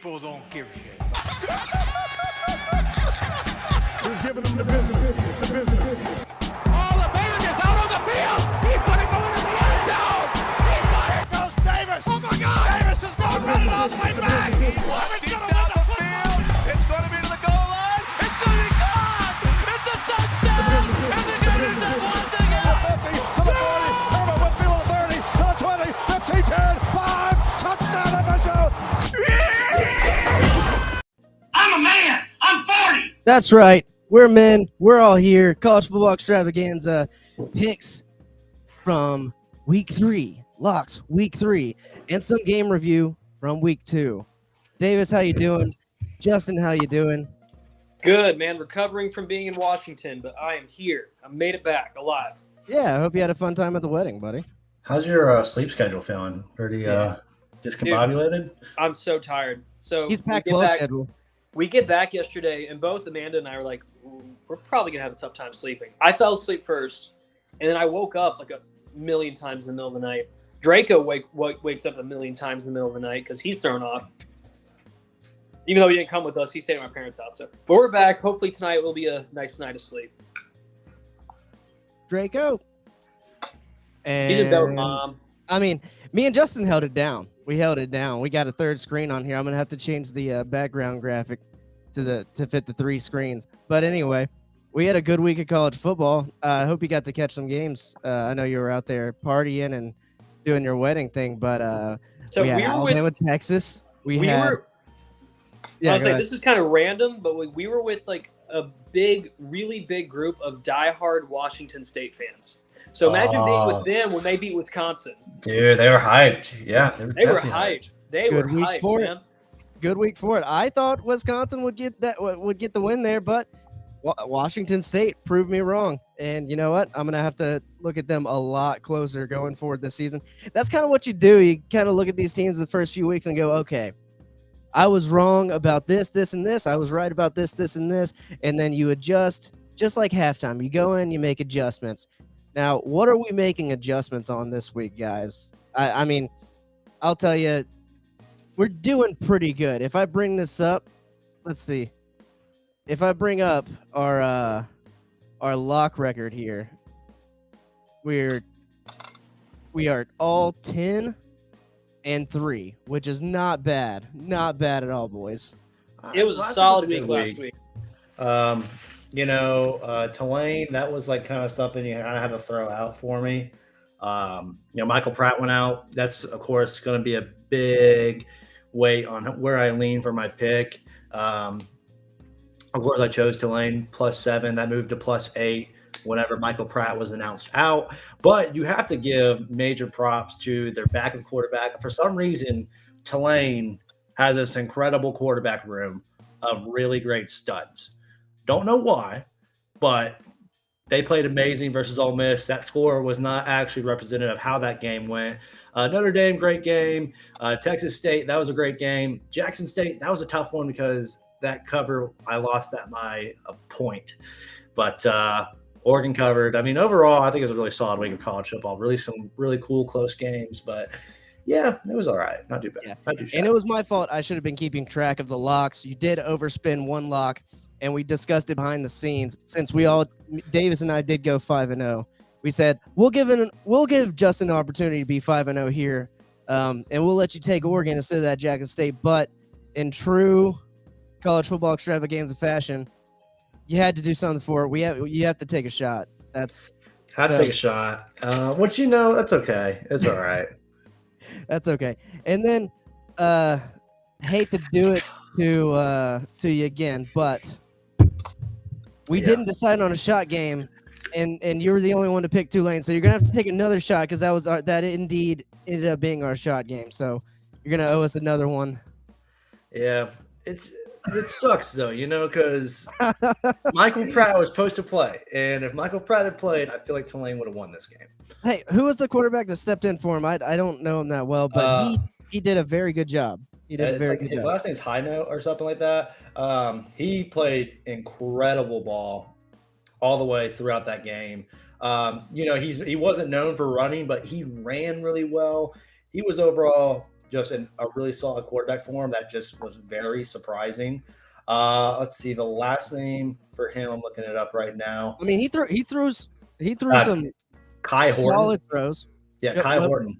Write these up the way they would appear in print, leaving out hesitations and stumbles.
people don't give a shit. He's giving them the business. All the man is out on the field. He's going to go into the end zone. He got it. Goes Davis. Oh my God. Davis is going to run it all the way back. Deep down the field. It's going to be to the goal line. It's going to be gone. It's a touchdown. And the Gators have won the game. 50 to the 40. Herbert Whitfield to 30 to the 20. 15, 10, 5. Touchdown FSU. I'm a man. I'm 40. That's right. We're men. We're all here. College Football Extravaganza picks from week 3. Locks week 3. And some game review from week 2. Davis, how you doing? Justin, how you doing? Good, man. Recovering from being in Washington, but I am here. I made it back alive. Yeah, I hope you had a fun time at the wedding, buddy. How's your sleep schedule feeling? Pretty discombobulated? I'm so tired. So He's we get Pac-12 back- schedule. We get back yesterday, and both Amanda and I were like, we're probably going to have a tough time sleeping. I fell asleep first, and then I woke up like a million times in the middle of the night. Draco wakes up a million times in the middle of the night because he's thrown off. Even though he didn't come with us, he stayed at my parents' house. So, but we're back. Hopefully tonight will be a nice night of sleep. Draco. And He's a dope mom. I mean, me and Justin held it down. We held it down. We got a third screen on here. I'm gonna have to change the background graphic to fit the 3 screens. But anyway, we had a good week of college football. I hope you got to catch some games. I know you were out there partying and doing your wedding thing. But So we had we were Alabama, with Texas. we had. were. Yeah, I was go like, ahead. this is kind of random, but we were with like a really big group of diehard Washington State fans. So imagine being with them when they beat Wisconsin. Dude, they were hyped. Yeah, They were definitely hyped. They Good were week hyped, for it. man. Good week for it. I thought Wisconsin would get the win there, but Washington State proved me wrong. And you know what? I'm gonna have to look at them a lot closer going forward this season. That's kind of what you do. You kind of look at these teams the first few weeks and go, okay, I was wrong about this, and this. I was right about this, and this. And then you adjust, just like halftime. You go in, you make adjustments. Now, what are we making adjustments on this week, guys? I mean, I'll tell you, we're doing pretty good. If I bring this up, let's see. If I bring up our lock record here, we are all 10-3, which is not bad. Not bad at all, boys. It was a solid week last week. Tulane, that was like kind of something you kind of had to throw out for me. Michael Pratt went out. That's, of course, going to be a big weight on where I lean for my pick. Of course, I chose Tulane +7. That moved to +8 whenever Michael Pratt was announced out. But you have to give major props to their backup quarterback. For some reason, Tulane has this incredible quarterback room of really great studs. Don't know why, but they played amazing versus Ole Miss. That score was not actually representative of how that game went. Notre Dame, great game. Texas State, that was a great game. Jackson State, that was a tough one because that cover, I lost that by a point. But Oregon covered. I mean, overall, I think it was a really solid week of college football. Really some really cool, close games. But, yeah, it was all right. Not too bad. Yeah. Not too shabby. And it was my fault. I should have been keeping track of the locks. You did overspin one lock, and we discussed it behind the scenes. Since Davis and I did go 5-0, we said we'll give Justin an opportunity to be 5-0 here, and we'll let you take Oregon instead of that Jackson State. But in true college football extravaganza fashion, you had to do something for it. You have to take a shot. That's Have to take a shot. That's okay. It's all right. That's okay. And then hate to do it to you again, but we didn't decide on a shot game, and you were the only one to pick Tulane, so you're gonna have to take another shot because that indeed ended up being our shot game. So you're gonna owe us another one. Yeah, it sucks though, because Michael Pratt was supposed to play, and if Michael Pratt had played, I feel like Tulane would have won this game. Hey, who was the quarterback that stepped in for him? I don't know him that well, but he did a very good job. He did a very good his job. last name's Highnote or something like that. He played incredible ball all the way throughout that game. He wasn't known for running, but he ran really well. He was overall just a really solid quarterback for him. That just was very surprising. Let's see the last name for him. I'm looking it up right now. I mean, he threw some Kai Horton. solid throws. Yeah, Yep, Kai yep. Horton.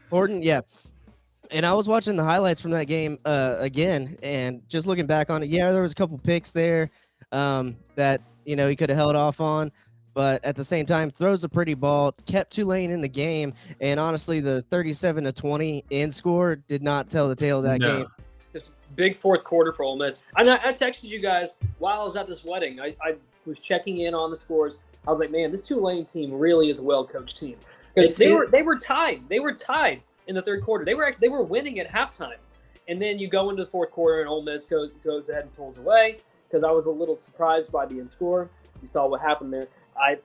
Horton, yeah. And I was watching the highlights from that game again, and just looking back on it, yeah, there was a couple picks there that he could have held off on, but at the same time, throws a pretty ball, kept Tulane in the game, and honestly, the 37-20 end score did not tell the tale of that game. Just big fourth quarter for Ole Miss. I texted you guys while I was at this wedding. I was checking in on the scores. I was like, man, this Tulane team really is a well-coached team because they were tied. They were tied in the third quarter. They were winning at halftime, and then you go into the fourth quarter and Ole Miss goes ahead and pulls away. Because I was a little surprised by the end score. You saw what happened there. I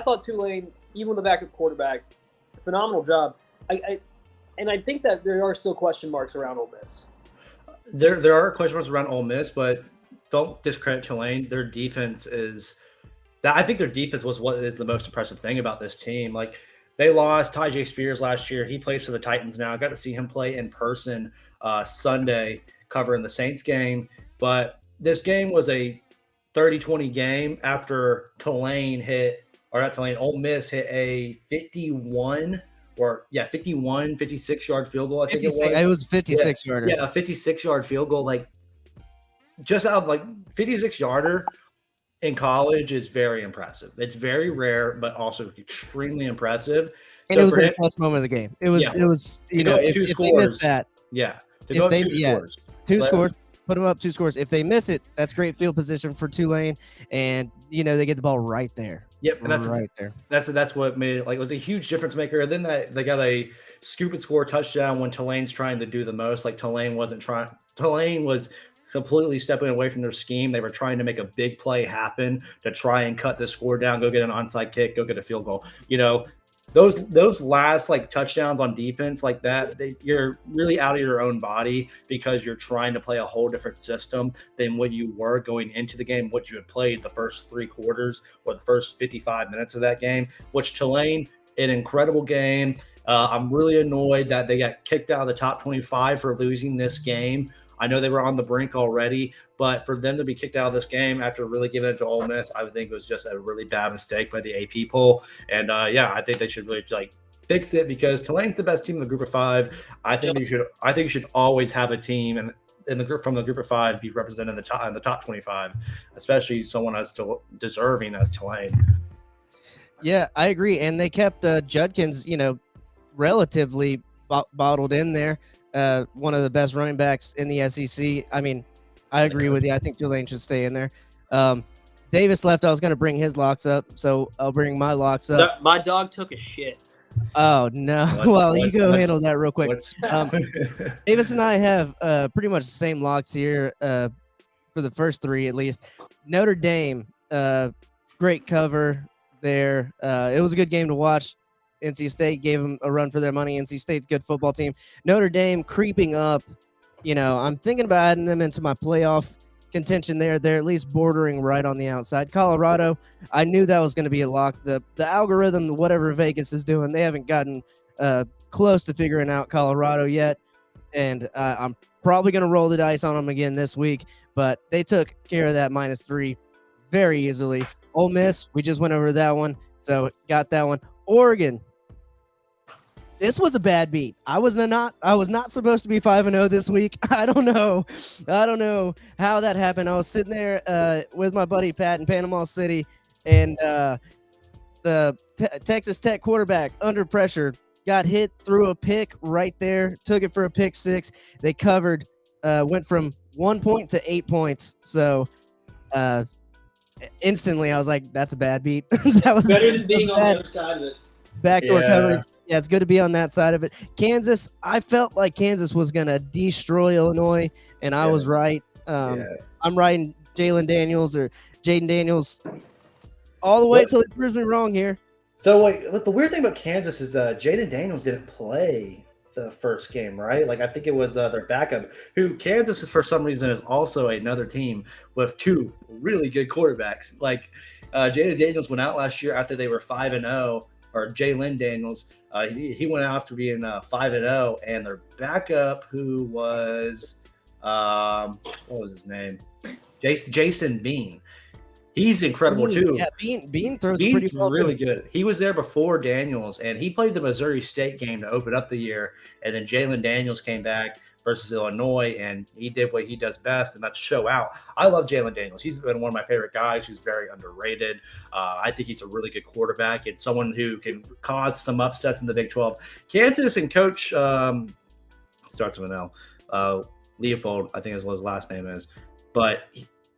thought Tulane, even with the backup quarterback, phenomenal job. I think that there are still question marks around Ole Miss. There are question marks around Ole Miss, but don't discredit Tulane. Their defense I think their defense was what is the most impressive thing about this team. Like, they lost Tyjae Spears last year. He plays for the Titans now. I got to see him play in person Sunday covering the Saints game. But this game was a 30-20 game after Ole Miss hit a 56-yard field goal. I think it was 56-yarder. Yeah, a 56-yard field goal. Like, just out of 56-yarder in college is very impressive. It's very rare, but also extremely impressive. And it was a clutch moment of the game. It was if they missed that. Yeah. Two scores. Put them up 2 scores. If they miss it, that's great field position for Tulane, and they get the ball right there. Yep, and that's right there. That's what made it it was a huge difference maker. And then they got a scoop and score touchdown when Tulane's trying to do the most. Like, Tulane wasn't trying. Tulane was completely stepping away from their scheme. They were trying to make a big play happen to try and cut the score down, go get an onside kick, go get a field goal. Those last touchdowns on defense like that, you're really out of your own body because you're trying to play a whole different system than what you were going into the game, what you had played the first 3 quarters or the first 55 minutes of that game, which Tulane, an incredible game. I'm really annoyed that they got kicked out of the top 25 for losing this game. I know they were on the brink already, but for them to be kicked out of this game after really giving it to Ole Miss, I would think it was just a really bad mistake by the AP poll. And I think they should really fix it because Tulane's the best team in the group of 5. I think you should always have a team in the group from the group of 5 be represented in the top 25, especially someone as deserving as Tulane. Yeah, I agree. And they kept Judkins, relatively bottled in there. One of the best running backs in the SEC. I mean, I agree with you. I think Tulane should stay in there. Davis left. I was going to bring his locks up, so I'll bring my locks up. My dog took a shit. Oh, no. You go handle that real quick. Davis and I have pretty much the same locks here for the first 3 at least. Notre Dame, great cover there. It was a good game to watch. NC State gave them a run for their money. NC State's a good football team. Notre Dame creeping up. I'm thinking about adding them into my playoff contention there. They're at least bordering right on the outside. Colorado, I knew that was going to be a lock. The algorithm, whatever Vegas is doing, they haven't gotten close to figuring out Colorado yet. And I'm probably going to roll the dice on them again this week. But they took care of that -3 very easily. Ole Miss, we just went over that one. So got that one. Oregon. This was a bad beat. I was not supposed to be 5-0 this week. I don't know how that happened. I was sitting there with my buddy Pat in Panama City, and the Texas Tech quarterback under pressure got hit, threw a pick right there, took it for a pick 6. They covered, went from 1 point to 8 points. So instantly I was like, that's a bad beat. That was better than being on the other side of it. Backdoor covers. Yeah, it's good to be on that side of it. Kansas, I felt like Kansas was going to destroy Illinois, and I was right. I'm riding Jaden Daniels all the way until he proves me wrong here. So, the weird thing about Kansas is Jaden Daniels didn't play the first game, right? I think it was their backup, who Kansas, for some reason, is also another team with 2 really good quarterbacks. Jaden Daniels went out last year after they were 5-0. or Jalen Daniels. He went out after being 5-0, and their backup, who was what was his name? Jason Bean. He's incredible too. Yeah, Bean throws Bean's pretty well really too. good. He was there before Daniels, and he played the Missouri State game to open up the year. And then Jalen Daniels came back versus Illinois, and he did what he does best, and that's show out. I love Jalen Daniels. He's been one of my favorite guys. Who's very underrated. I think he's a really good quarterback and someone who can cause some upsets in the Big 12. Kansas and Coach starts with an L. Leopold, I think is what his last name is, but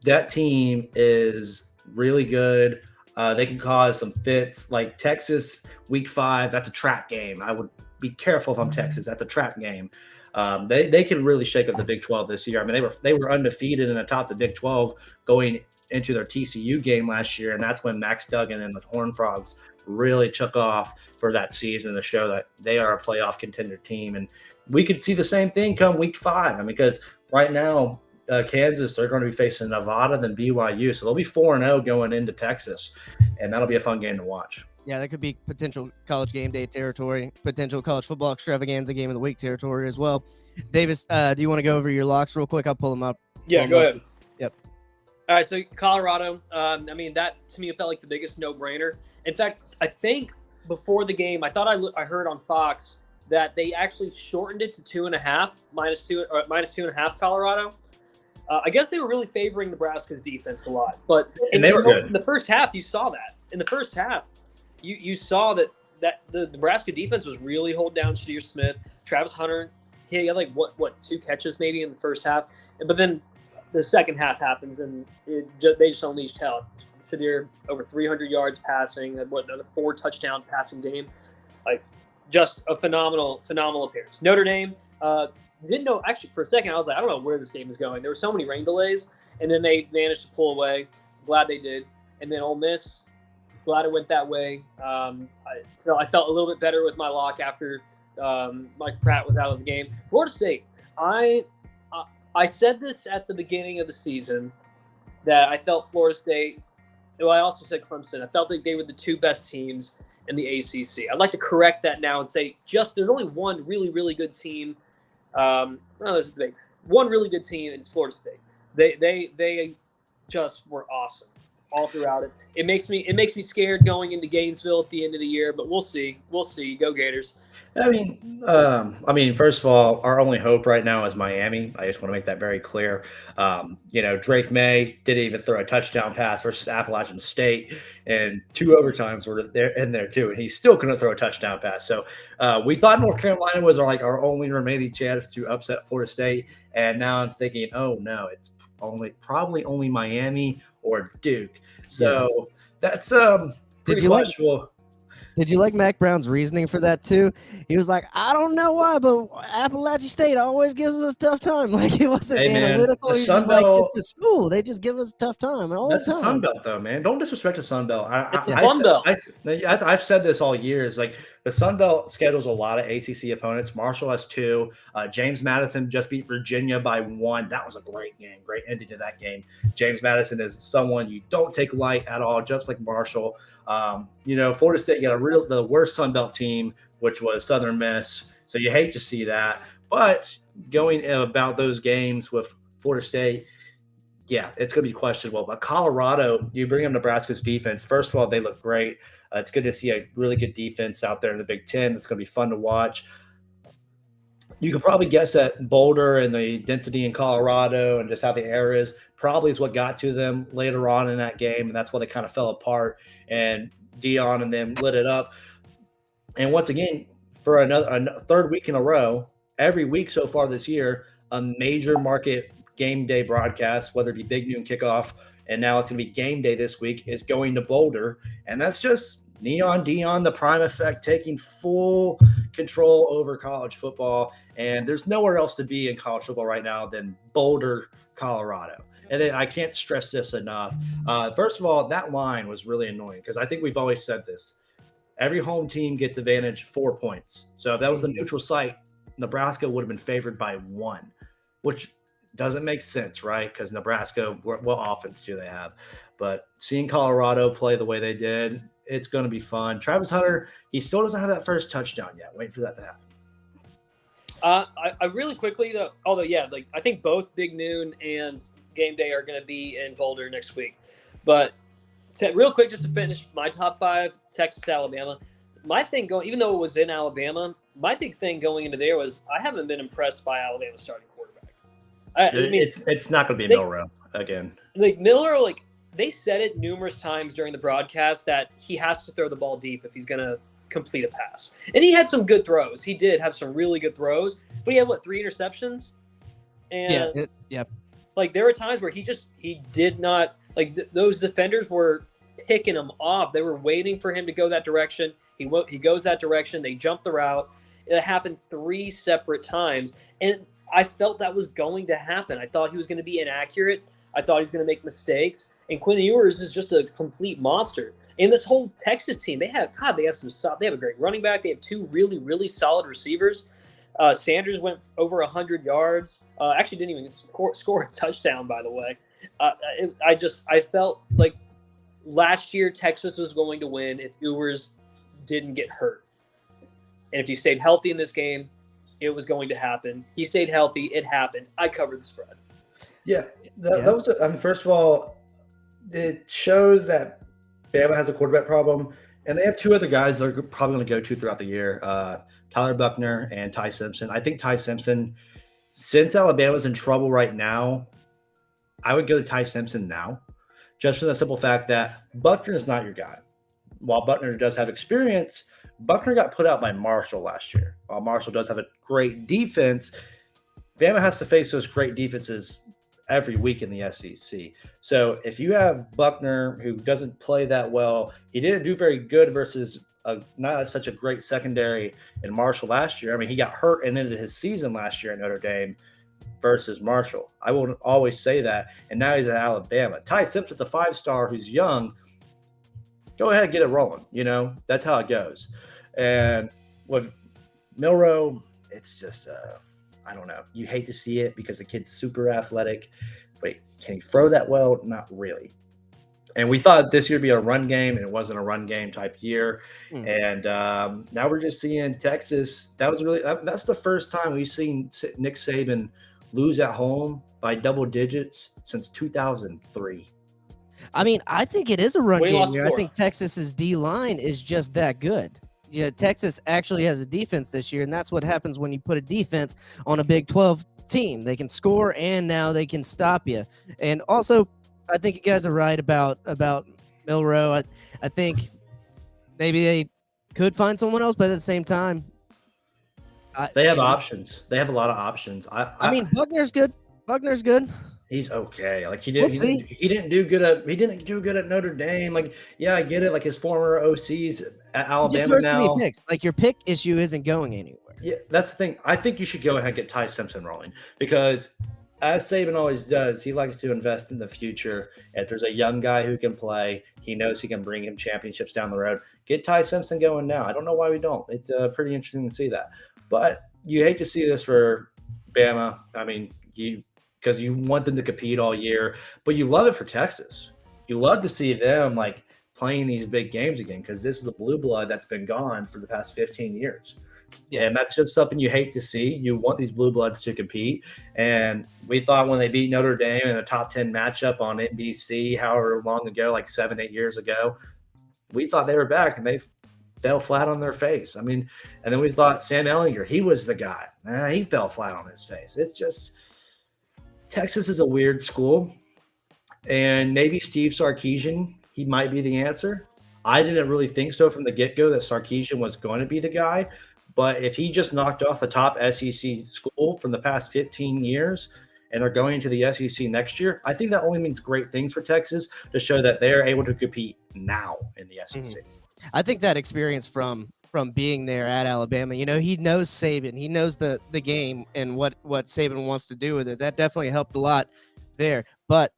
that team is really good. They can cause some fits. Like Texas, week 5, that's a trap game. I would be careful if I'm Texas. That's a trap game. They can really shake up the Big 12 this year. I mean, they were undefeated and atop the Big 12 going into their TCU game last year, and that's when Max Duggan and the Horned Frogs really took off for that season to show that they are a playoff contender team. And we could see the same thing come week 5. I mean, because right now, Kansas, they're going to be facing Nevada, then BYU. So they'll be 4-0 going into Texas, and that'll be a fun game to watch. Yeah, that could be potential college game day territory, potential college football extravaganza game of the week territory as well. Davis, do you want to go over your locks real quick? I'll pull them up. Yeah, go ahead. Yep. All right, so Colorado, I mean, that to me felt like the biggest no-brainer. In fact, I think before the game, I thought I heard on Fox that they actually shortened it to 2.5, minus 2.5 Colorado. I guess they were really favoring Nebraska's defense a lot, but they were good. In the first half, you saw that. In the first half, you saw that the Nebraska defense was really holding down Shadir Smith. Travis Hunter, he had like what 2 catches maybe in the first half, but then the second half happens and they just unleashed hell. Shadir over 300 yards passing, another 4 touchdown passing game, like just a phenomenal appearance. Notre Dame. Didn't know, actually, for a second, I was like, I don't know where this game is going. There were so many rain delays, and then they managed to pull away. Glad they did. And then Ole Miss, glad it went that way. I felt a little bit better with my lock after Mike Pratt was out of the game. Florida State, I said this at the beginning of the season that I felt Florida State, well, I also said Clemson. I felt like they were the 2 best teams in the ACC. I'd like to correct that now and say there's only one really, really good team. There's one really good team, and it's Florida State. They just were awesome all throughout it. It makes me scared going into Gainesville at the end of the year, but we'll see. Go Gators. I mean, first of all, our only hope right now is Miami. I just want to make that very clear. Drake May didn't even throw a touchdown pass versus Appalachian State, and 2 overtimes were in there too, and he still couldn't throw a touchdown pass. So we thought North Carolina was our only remaining chance to upset Florida State, and now I'm thinking, oh no, it's probably only Miami or Duke. So that's pretty questionable. Did you like Mac Brown's reasoning for that too? He was like, I don't know why, but Appalachian State always gives us a tough time. Like, it wasn't analytical. He's just like, just a school. They just give us a tough time all the time. That's the Sun Belt, though, man. Don't disrespect the Sun Belt. It's the Fun Belt. I've said this all year. Is like the Sun Belt schedules a lot of ACC opponents. Marshall has 2. James Madison just beat Virginia by 1. That was a great game. Great ending to that game. James Madison is someone you don't take light at all, just like Marshall. Florida State got the worst Sun Belt team, which was Southern Miss. So you hate to see that. But going about those games with Florida State, yeah, it's going to be questionable. But Colorado, you bring up Nebraska's defense. First of all, they look great. It's good to see a really good defense out there in the Big Ten. It's going to be fun to watch. You could probably guess that Boulder and the density in Colorado and just how the air is probably is what got to them later on in that game, and that's why they kind of fell apart. And Dion and them lit it up. And once again, for a third week in a row, every week so far this year, a major market game day broadcast, whether it be Big Noon Kickoff, and now it's going to be game day this week, is going to Boulder. And that's just Neon Dion, the prime effect, taking full control over college football. And there's nowhere else to be in college football right now than Boulder, Colorado. And then I can't stress this enough. First of all, that line was really annoying because I think we've always said this. Every home team gets advantage 4 points. So if that was the neutral site, Nebraska would have been favored by 1, which Doesn't make sense, right? Because Nebraska, what offense do they have? But seeing Colorado play the way they did, it's going to be fun. Travis Hunter, he still doesn't have that first touchdown yet. Wait for that to happen. I really quickly though, although like I think both Big Noon and Game Day are going to be in Boulder next week. But real quick, just to finish my top 5, Texas, Alabama. My thing going, even though it was in Alabama, my big thing going into there was I haven't been impressed by Alabama's starting quarterback. I mean, it's not going to be Milroe again. Like Miller, like they said it numerous times during the broadcast that he has to throw the ball deep if he's going to complete a pass. And he had some good throws. He did have some really good throws, but he had 3 interceptions? And like there were times where he did not, like those defenders were picking him off. They were waiting for him to go that direction. He goes that direction. They jump the route. It happened 3 separate times. And I felt that was going to happen. I thought he was going to be inaccurate. I thought he was going to make mistakes. And Quinn Ewers is just a complete monster. And this whole Texas team, they have a great running back. They have 2 really, really solid receivers. Sanders went over 100 yards. Actually didn't even score a touchdown, by the way. I felt like last year Texas was going to win if Ewers didn't get hurt. And if he stayed healthy in this game, it was going to happen. He stayed healthy. It happened. I covered the spread. Yeah. That was, first of all, it shows that Bama has a quarterback problem, and they have 2 other guys they're probably going to go to throughout the year, Tyler Buckner and Ty Simpson. I think Ty Simpson, since Alabama's in trouble right now, I would go to Ty Simpson now, just for the simple fact that Buckner is not your guy. While Buckner does have experience, Buckner got put out by Marshall last year. While Marshall does have a great defense, Bama has to face those great defenses every week in the SEC. So if you have Buckner, who doesn't play that well, he didn't do very good versus not such a great secondary in Marshall last year. I mean, he got hurt and ended his season last year at Notre Dame versus Marshall. I will always say that. And now he's at Alabama. Ty Simpson's a 5-star who's young. Go ahead and get it rolling. That's how it goes. And with Milroe, it's just I don't know. You hate to see it because the kid's super athletic. But can he throw that well? Not really. And we thought this year would be a run game, and it wasn't a run game type year. And now we're just seeing Texas. That's the first time we've seen Nick Saban lose at home by double digits since 2003. I mean, I think it is a run game here. I 4. think Texas's D-line is just that good. Texas actually has a defense this year, and that's what happens when you put a defense on a Big 12 team. They can score, and now they can stop you. And also, I think you guys are right about Milroe. I think maybe they could find someone else, but at the same time, they have options. They have a lot of options. I mean, Buckner's good. He's okay. Like he didn't do good at Notre Dame. Like, yeah, I get it. Like his former OCs at Alabama now. Picks. Like your pick issue isn't going anywhere. Yeah, that's the thing. I think you should go ahead and get Ty Simpson rolling because, as Saban always does, he likes to invest in the future. If there's a young guy who can play, he knows he can bring him championships down the road. Get Ty Simpson going now. I don't know why we don't. It's pretty interesting to see that. But you hate to see this for Bama. I mean, because you want them to compete all year, but you love it for Texas. You love to see them like playing these big games again because this is a blue blood that's been gone for the past 15 years. Yeah, and that's just something you hate to see. You want these blue bloods to compete. And we thought when they beat Notre Dame in a top 10 matchup on NBC, however long ago, like 7-8 years ago, we thought they were back and they fell flat on their face. I mean, and then we thought Sam Ehlinger, he was the guy. He fell flat on his face. It's just Texas is a weird school. And maybe Steve Sarkisian, he might be the answer. I didn't really think so from the get-go that Sarkisian was going to be the guy. But if he just knocked off the top SEC school from the past 15 years and they're going to the SEC next year, I think that only means great things for Texas to show that they're able to compete now in the SEC. I think that experience from being there at Alabama, he knows Saban. He knows the game and what Saban wants to do with it. That definitely helped a lot there. But,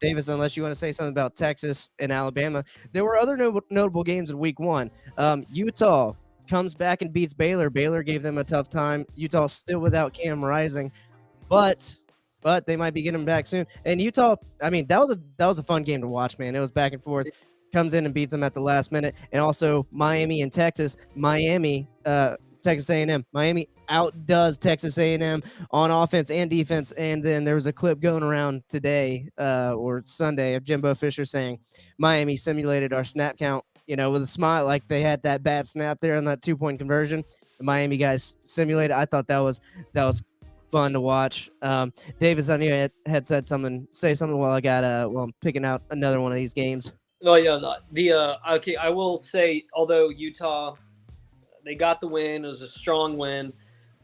Davis, unless you want to say something about Texas and Alabama, there were other notable games in week 1. Utah comes back and beats Baylor. Baylor gave them a tough time. Utah still without Cam Rising. But but they might be getting him back soon. And Utah, I mean, that was a fun game to watch, man. It was back and forth. Comes in and beats them at the last minute. And also Miami and Texas. Texas A&M. Miami outdoes Texas A&M on offense and defense. And then there was a clip going around today or Sunday of Jimbo Fisher saying Miami simulated our snap count, with a smile, like they had that bad snap there on that 2-point conversion. The Miami guys simulated. I thought that was fun to watch. Davis, I knew you had said something. Say something while I'm picking out another one of these games. Oh yeah, okay. I will say, although Utah, they got the win. It was a strong win.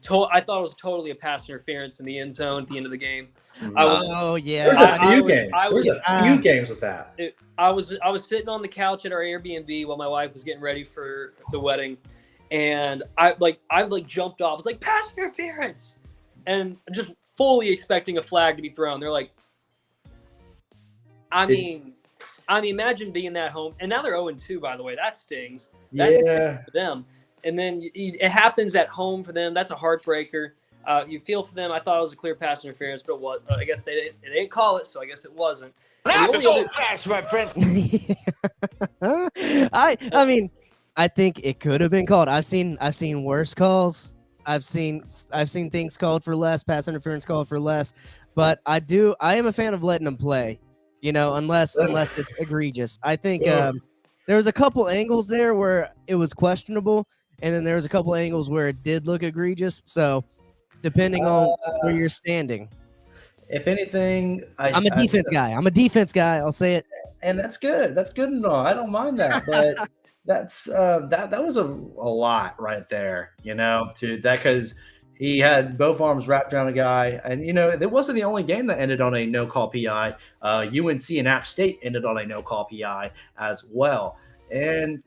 I thought it was totally a pass interference in the end zone at the end of the game. There's Yeah. a few games with that. I was sitting on the couch at our Airbnb while my wife was getting ready for the wedding, and I jumped off. I was like, pass interference, and just fully expecting a flag to be thrown. They're like, I mean, imagine being that home, and now they're 0-2. By the way, that stings. That stings for them. And then it happens at home for them. That's a heartbreaker. You feel for them. I thought it was a clear pass interference, but what? I guess they didn't call it, so I guess it wasn't. That was so fast, my friend. I mean, I think it could have been called. I've seen worse calls. I've seen things called for less, pass interference called for less. But I am a fan of letting them play, unless it's egregious. I think there was a couple angles there where it was questionable, and then there was a couple angles where it did look egregious. So depending on where you're standing. If anything, I'm a defense guy. I'll say it. And that's good. That's good and all. I don't mind that, but that's that was a lot right there, because he had both arms wrapped around a guy, and it wasn't the only game that ended on a no call PI. UNC and App State ended on a no call PI as well, and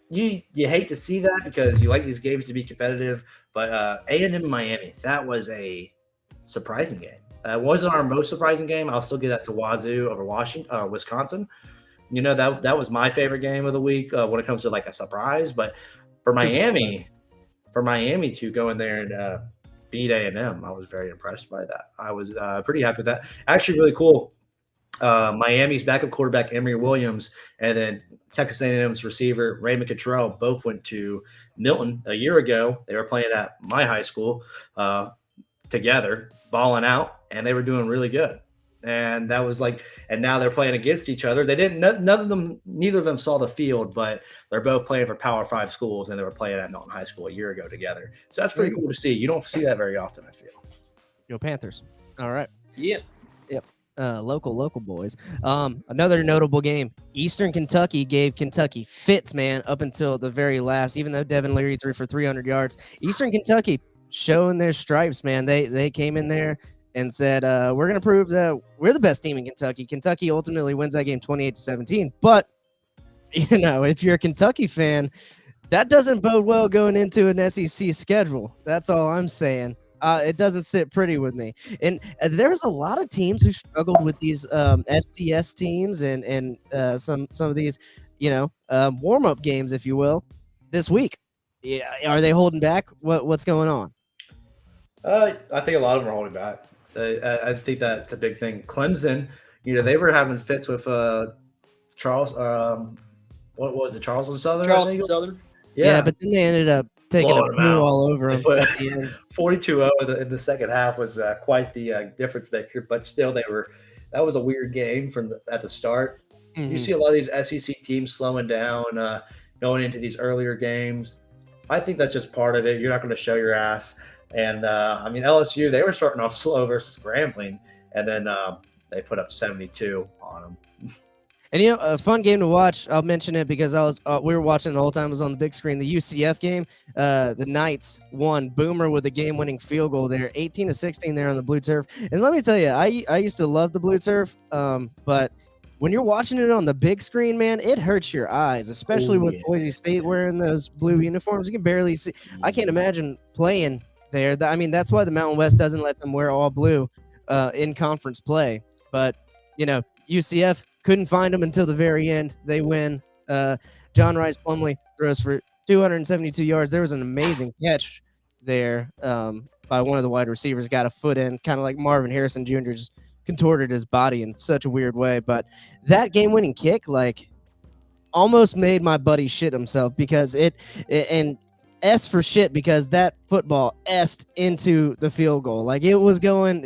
you hate to see that because you like these games to be competitive. But A&M and Miami, that was a surprising game. It wasn't our most surprising game. I'll still give that to Wazoo over Wisconsin. That was my favorite game of the week when it comes to like a surprise. But for Miami to go in there and beat A&M, I was very impressed by that. I was pretty happy with that. Actually, really cool. Miami's backup quarterback Emory Williams and then Texas A&M's receiver Ray McCutcheon both went to Milton a year ago. They were playing at my high school together, balling out, and they were doing really good. And that was and now they're playing against each other. They didn't, neither of them saw the field, but they're both playing for Power 5 schools, and they were playing at Milton High School a year ago together. So that's pretty cool to see. You don't see that very often, I feel. Yo, Panthers. All right. Yeah. Yep. Local boys. Another notable game. Eastern Kentucky gave Kentucky fits, man, up until the very last, even though Devin Leary threw for 300 yards. Eastern Kentucky showing their stripes, man. They came in there and said, we're going to prove that we're the best team in Kentucky. Kentucky ultimately wins that game 28-17. But, if you're a Kentucky fan, that doesn't bode well going into an SEC schedule. That's all I'm saying. It doesn't sit pretty with me. And there was a lot of teams who struggled with these FCS teams and some of these, warm-up games, if you will, this week. Yeah, are they holding back? What's going on? I think a lot of them are holding back. I think that's a big thing. Clemson, they were having fits with Charles. What was it? Charleston Southern. Charleston Southern. Yeah, but then they ended up taking a poo all over them. 42-0 in the second half was quite the difference maker. But still, that was a weird game at the start. Mm-hmm. You see a lot of these SEC teams slowing down, going into these earlier games. I think that's just part of it. You're not going to show your ass. And LSU, they were starting off slow versus Grambling, and then they put up 72 on them. And a fun game to watch. I'll mention it because we were watching the whole time. It was on the big screen. The UCF game, the Knights won. Boomer with a game-winning field goal there, 18-16 there on the blue turf. And let me tell you, I used to love the blue turf, but when you're watching it on the big screen, man, it hurts your eyes, especially with Boise State wearing those blue uniforms. You can barely see. I can't imagine playing there. That's why the Mountain West doesn't let them wear all blue in conference play. But, UCF couldn't find them until the very end. They win. John Rice Plumlee throws for 272 yards. There was an amazing catch there by one of the wide receivers, got a foot in, kind of like Marvin Harrison Jr. just contorted his body in such a weird way. But that game-winning kick, like, almost made my buddy shit himself because it and S for shit because that football S'd into the field goal. Like it was going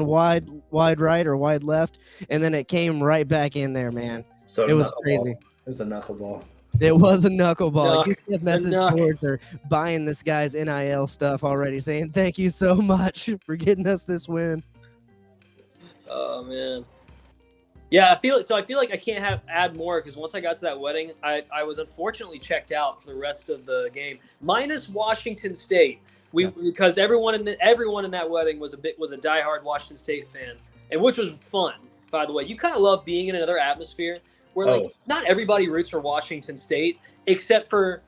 wide right or wide left, and then it came right back in there, man. So it was crazy. It was a knuckleball. It was a knuckleball. You see a message knuck. boards are buying this guy's NIL stuff already, saying thank you so much for getting us this win. Oh man. Yeah, I feel like I can't add more because once I got to that wedding, I was unfortunately checked out for the rest of the game, minus Washington State. Because everyone in that wedding was a diehard Washington State fan, and which was fun, by the way. You kind of love being in another atmosphere where like not everybody roots for Washington State except for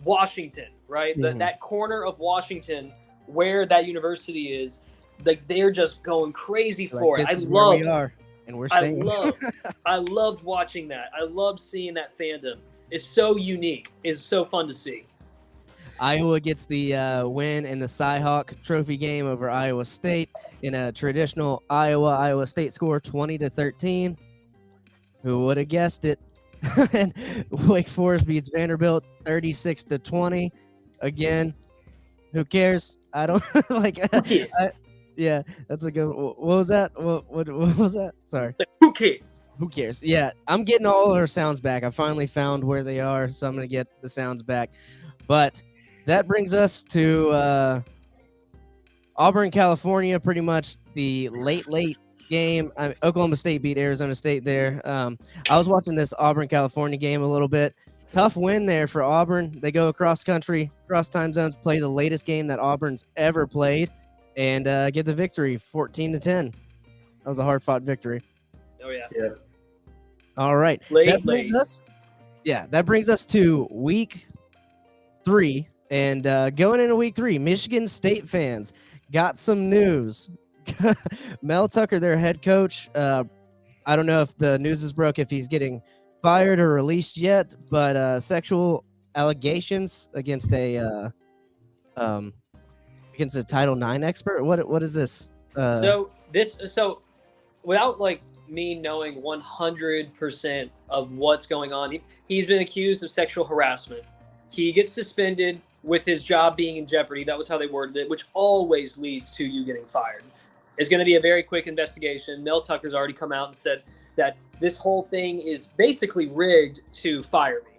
Washington, right? Mm-hmm. That corner of Washington where that university is, like they're just going crazy for it. Where we are. And we're staying. I loved watching that. I loved seeing that fandom. It's so unique. It's so fun to see. Iowa gets the win in the Cy-Hawk Trophy game over Iowa State in a traditional Iowa State score, 20-13. Who would have guessed it? And Wake Forest beats Vanderbilt 36-20. Again, who cares? I don't like. Who cares? Yeah, that's a good. What was that? What was that? Sorry. Who cares? Who cares? Yeah, I'm getting all our sounds back. I finally found where they are, so I'm gonna get the sounds back. But that brings us to Auburn, California. Pretty much the late game. Oklahoma State beat Arizona State there. I was watching this Auburn, California game a little bit. Tough win there for Auburn. They go across country, cross time zones, play the latest game that Auburn's ever played. And get the victory, 14-10. That was a hard-fought victory. Oh yeah. Yeah. All right. That brings us to week 3. And going into week 3, Michigan State fans got some news. Mel Tucker, their head coach, I don't know if the news is broke, if he's getting fired or released yet, but sexual allegations against a Title IX expert? What is this? So without like me knowing 100% of what's going on, he's been accused of sexual harassment. He gets suspended with his job being in jeopardy. That was how they worded it, which always leads to you getting fired. It's going to be a very quick investigation. Mel Tucker's already come out and said that this whole thing is basically rigged to fire me.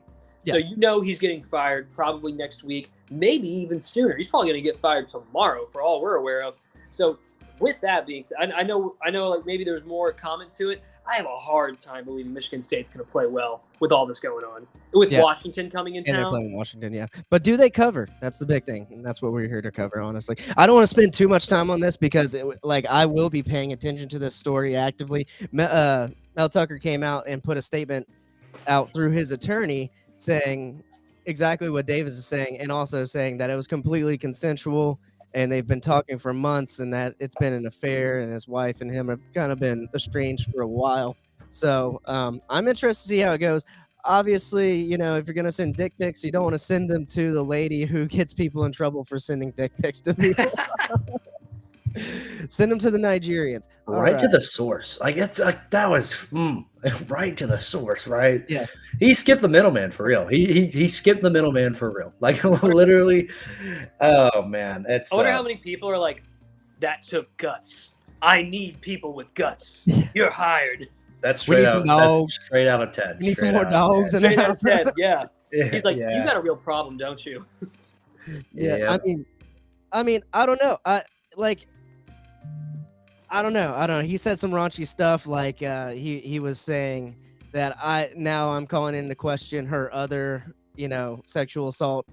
Yeah. So he's getting fired probably next week, maybe even sooner. He's probably going to get fired tomorrow for all we're aware of. So with that being said, I know like maybe there's more comment to it. I have a hard time believing Michigan State's going to play well with all this going on. With Washington coming in town. And they're playing Washington, yeah. But do they cover? That's the big thing. And that's what we're here to cover, honestly. I don't want to spend too much time on this because I will be paying attention to this story actively. Mel Tucker came out and put a statement out through his attorney saying exactly what Davis is saying, and also saying that it was completely consensual and they've been talking for months and that it's been an affair and his wife and him have kind of been estranged for a while. So I'm interested to see how it goes. Obviously, if you're going to send dick pics, you don't want to send them to the lady who gets people in trouble for sending dick pics to people. Send them to the Nigerians. Right to the source. Like that was right to the source, right? Yeah. He skipped the middleman for real. He skipped the middleman for real. Like literally. Oh man, I wonder how many people are like, that took guts. I need people with guts. You're hired. That's straight out. That's straight out of 10. We need some more dogs in the house. Yeah. He's like, you got a real problem, don't you? Yeah. I mean, I don't know. I don't know. He said some raunchy stuff like he was saying that I'm calling into question her other, sexual assault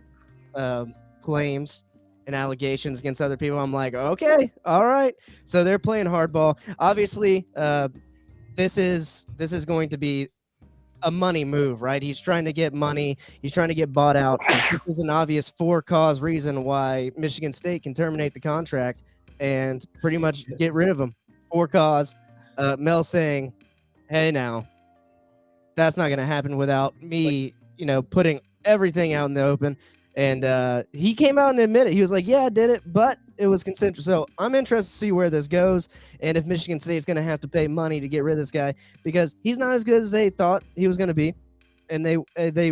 claims and allegations against other people. I'm like, okay, all right. So they're playing hardball. Obviously, this is going to be a money move, right? He's trying to get money. He's trying to get bought out. This is an obvious for-cause reason why Michigan State can terminate the contract and pretty much get rid of him for cause. Mel saying, hey, now, that's not going to happen without me, putting everything out in the open. And he came out and admitted, he was like, yeah, I did it, but it was consensual. So I'm interested to see where this goes and if Michigan State's going to have to pay money to get rid of this guy because he's not as good as they thought he was going to be. And they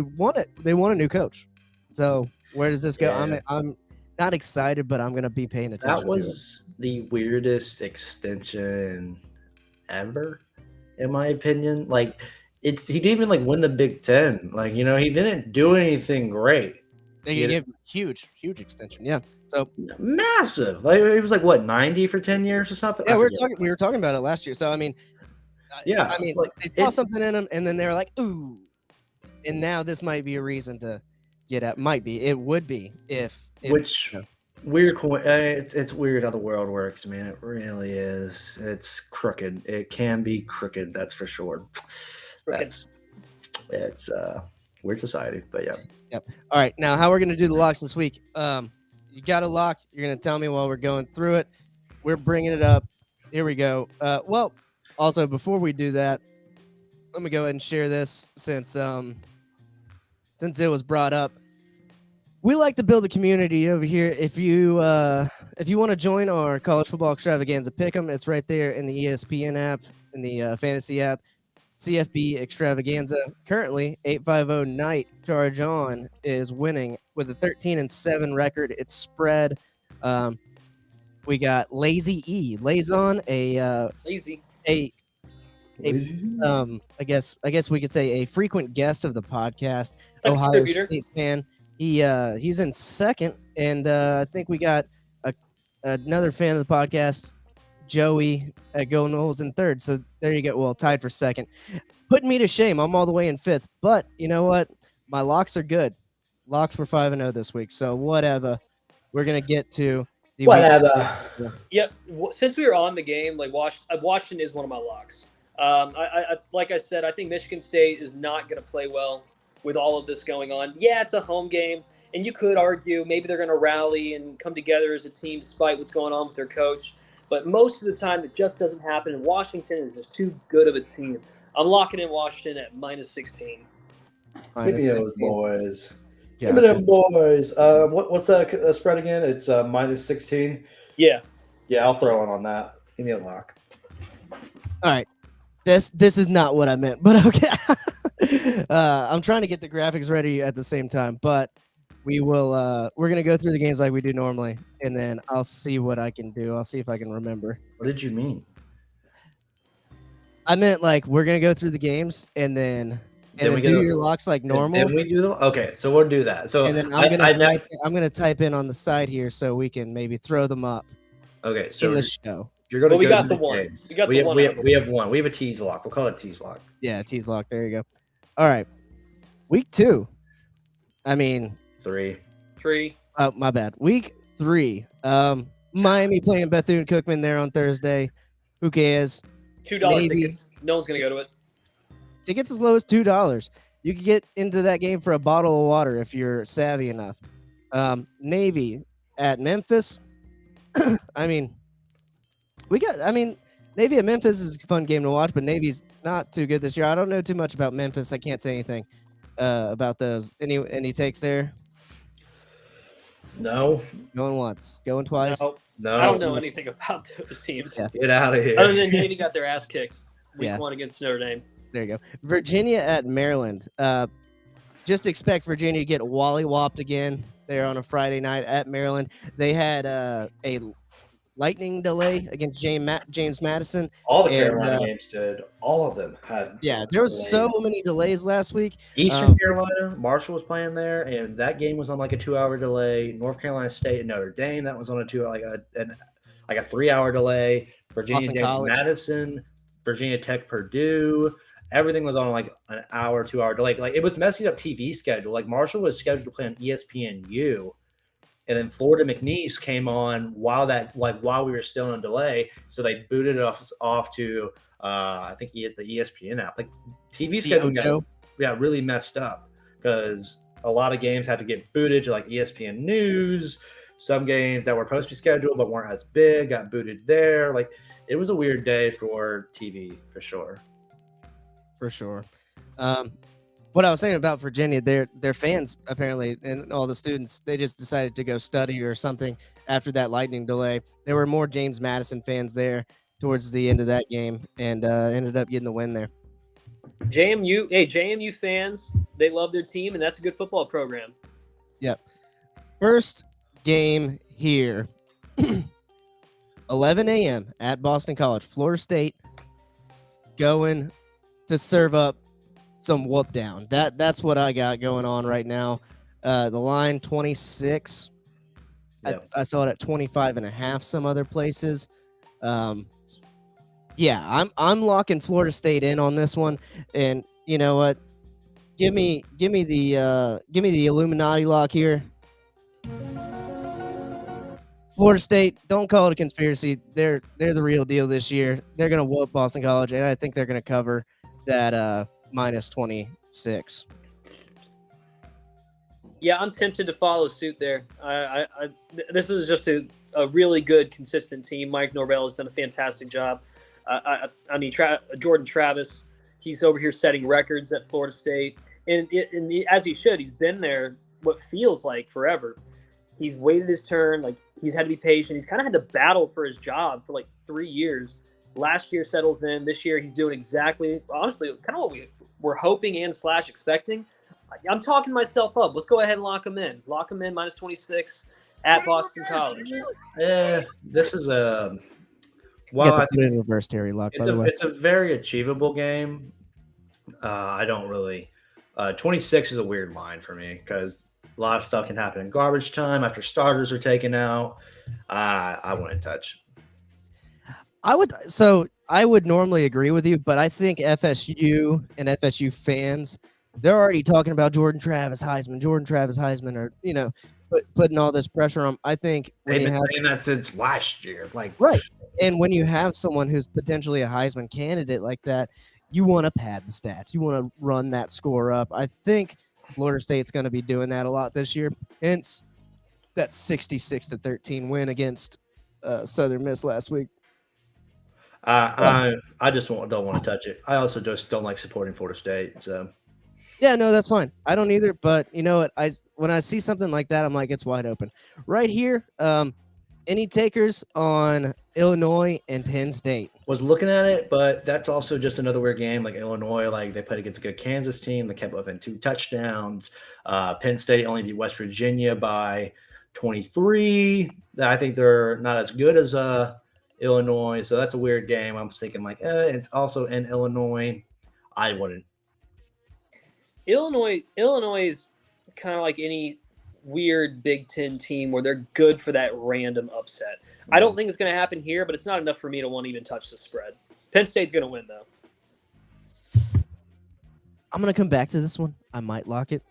want it. They want a new coach. So where does this go? Yeah. I'm not excited, but I'm going to be paying attention That was the weirdest extension ever, in my opinion. Like, he didn't even like win the Big Ten. Like, he didn't do anything great. They gave him huge extension. Yeah. So massive. Like it was like what 90 for 10 years or something. Yeah, we were talking about it last year. So I mean, they saw something in him, and then they were like, ooh. And now this might be a reason to get out. Might be. It would be if weird. It's weird how the world works, man. It really is. It's crooked. It can be crooked. That's for sure. It's weird society, but yeah. Yep. All right. Now, how we're going to do the locks this week. You got a lock. You're going to tell me while we're going through it. We're bringing it up. Here we go. Well, also, before we do that, let me go ahead and share this since it was brought up. We like to build a community over here. If you want to join our college football extravaganza pick'em, it's right there in the ESPN app, in the fantasy app. CFB Extravaganza. Currently, 850 Knight Charge On is winning with a 13-7 record. It's spread. We got Lazy E. Lazon, I guess we could say a frequent guest of the podcast, Ohio State fan. He's in second, and I think we got another fan of the podcast, Joey at Go Knowles in third. So there you go. Well, tied for second. Putting me to shame. I'm all the way in fifth. But you know what? My locks are good. Locks were 5-0 this week. So whatever. We're gonna get to the whatever. Yep. Since we were on the game, like Washington is one of my locks. I like I said, I think Michigan State is not going to play well with all of this going on. Yeah, it's a home game, and you could argue maybe they're going to rally and come together as a team despite what's going on with their coach. But most of the time, it just doesn't happen. And Washington is just too good of a team. I'm locking in Washington at -16. Give me those boys. Give me them boys. What's the spread again? It's -16. Yeah. Yeah, I'll throw on that. Give me a lock. All right. This is not what I meant, but okay. I'm trying to get the graphics ready at the same time, but we're gonna go through the games like we do normally, and then I'll see what I can do. I'll see if I can remember. What did you mean? I meant like we're gonna go through the games and then we do your locks like normal. And we do okay, so we'll do that. So and then I'm gonna type in on the side here so we can maybe throw them up. Okay, so in the show. You're gonna. We got the one. We have one. We have a tease lock. We'll call it a tease lock. Yeah, tease lock. There you go. All right. Week 2. I mean 3. Oh, my bad. Week 3. Miami playing Bethune-Cookman there on Thursday. Who cares? $2 tickets. No one's gonna go to it. Tickets as low as $2. You can get into that game for a bottle of water if you're savvy enough. Navy at Memphis. Navy at Memphis is a fun game to watch, but Navy's not too good this year. I don't know too much about Memphis. I can't say anything about those. Any takes there? No. Going once, going twice. No. I don't know anything about those teams. Yeah. Get out of here. Other than Navy got their ass kicked week 1 against Notre Dame. There you go. Virginia at Maryland. Just expect Virginia to get wally-whopped again there on a Friday night at Maryland. They had a lightning delay against James Madison. All the Carolina games did. All of them had. Yeah, there was so many delays last week. Eastern Carolina, Marshall was playing there, and that game was on like a 2-hour delay. North Carolina State and Notre Dame, that was on a 3-hour delay. Virginia James Madison, Virginia Tech Purdue. Everything was on like an hour, 2-hour delay. Like it was messing up TV schedule. Like Marshall was scheduled to play on ESPNU. And then Florida McNeese came on while we were still in delay. So they booted it off to I think the ESPN app. Like TV schedule got really messed up because a lot of games had to get booted to like ESPN News. Some games that were supposed to be scheduled but weren't as big got booted there. Like it was a weird day for TV for sure. For sure. what I was saying about Virginia, their fans apparently, and all the students, they just decided to go study or something after that lightning delay. There were more James Madison fans there towards the end of that game, and ended up getting the win there. JMU fans, they love their team, and that's a good football program. Yep. First game here, 11 a.m. at Boston College. Florida State going to serve up some whoop down. That's what I got going on right now. The line 26. Yep. I saw it at 25.5 some other places. Yeah, I'm locking Florida State in on this one. And you know what? Give me the Illuminati lock here. Florida State, don't call it a conspiracy. They're the real deal this year. They're gonna whoop Boston College, and I think they're gonna cover that minus 26. Yeah, I'm tempted to follow suit there. This is just a really good, consistent team. Mike Norvell has done a fantastic job. Jordan Travis, he's over here setting records at Florida State, and as he should. He's been there what feels like forever. He's waited his turn. Like, he's had to be patient. He's kind of had to battle for his job for like 3 years. Last year settles in. This year he's doing exactly, honestly, kind of what we were hoping and / expecting. I'm talking myself up. Let's go ahead and lock him in. Lock him in minus 26 at Boston College. Yeah, this is a I think in reverse Terry lock. It's a very achievable game. I don't really. 26 is a weird line for me because a lot of stuff can happen in garbage time after starters are taken out. I wouldn't touch. I would normally agree with you, but I think FSU and FSU fans, they're already talking about Jordan Travis Heisman, or putting all this pressure on. I think they've been saying that since last year, right. And when you have someone who's potentially a Heisman candidate like that, you want to pad the stats. You want to run that score up. I think Florida State's going to be doing that a lot this year. Hence that 66-13 win against Southern Miss last week. I just don't want to touch it. I also just don't like supporting Florida State. So yeah, no, that's fine. I don't either. But you know what? When I see something like that, I'm like, it's wide open. Right here, any takers on Illinois and Penn State? Was looking at it, but that's also just another weird game. Like Illinois, like they played against a good Kansas team. They kept within 2 touchdowns. Penn State only beat West Virginia by 23. I think they're not as good as Illinois, so that's a weird game. I'm thinking like, it's also in Illinois. I wouldn't. Illinois is kind of like any weird Big Ten team where they're good for that random upset. I don't think it's going to happen here, but it's not enough for me to want to even touch the spread. Penn State's going to win, though. I'm going to come back to this one. I might lock it.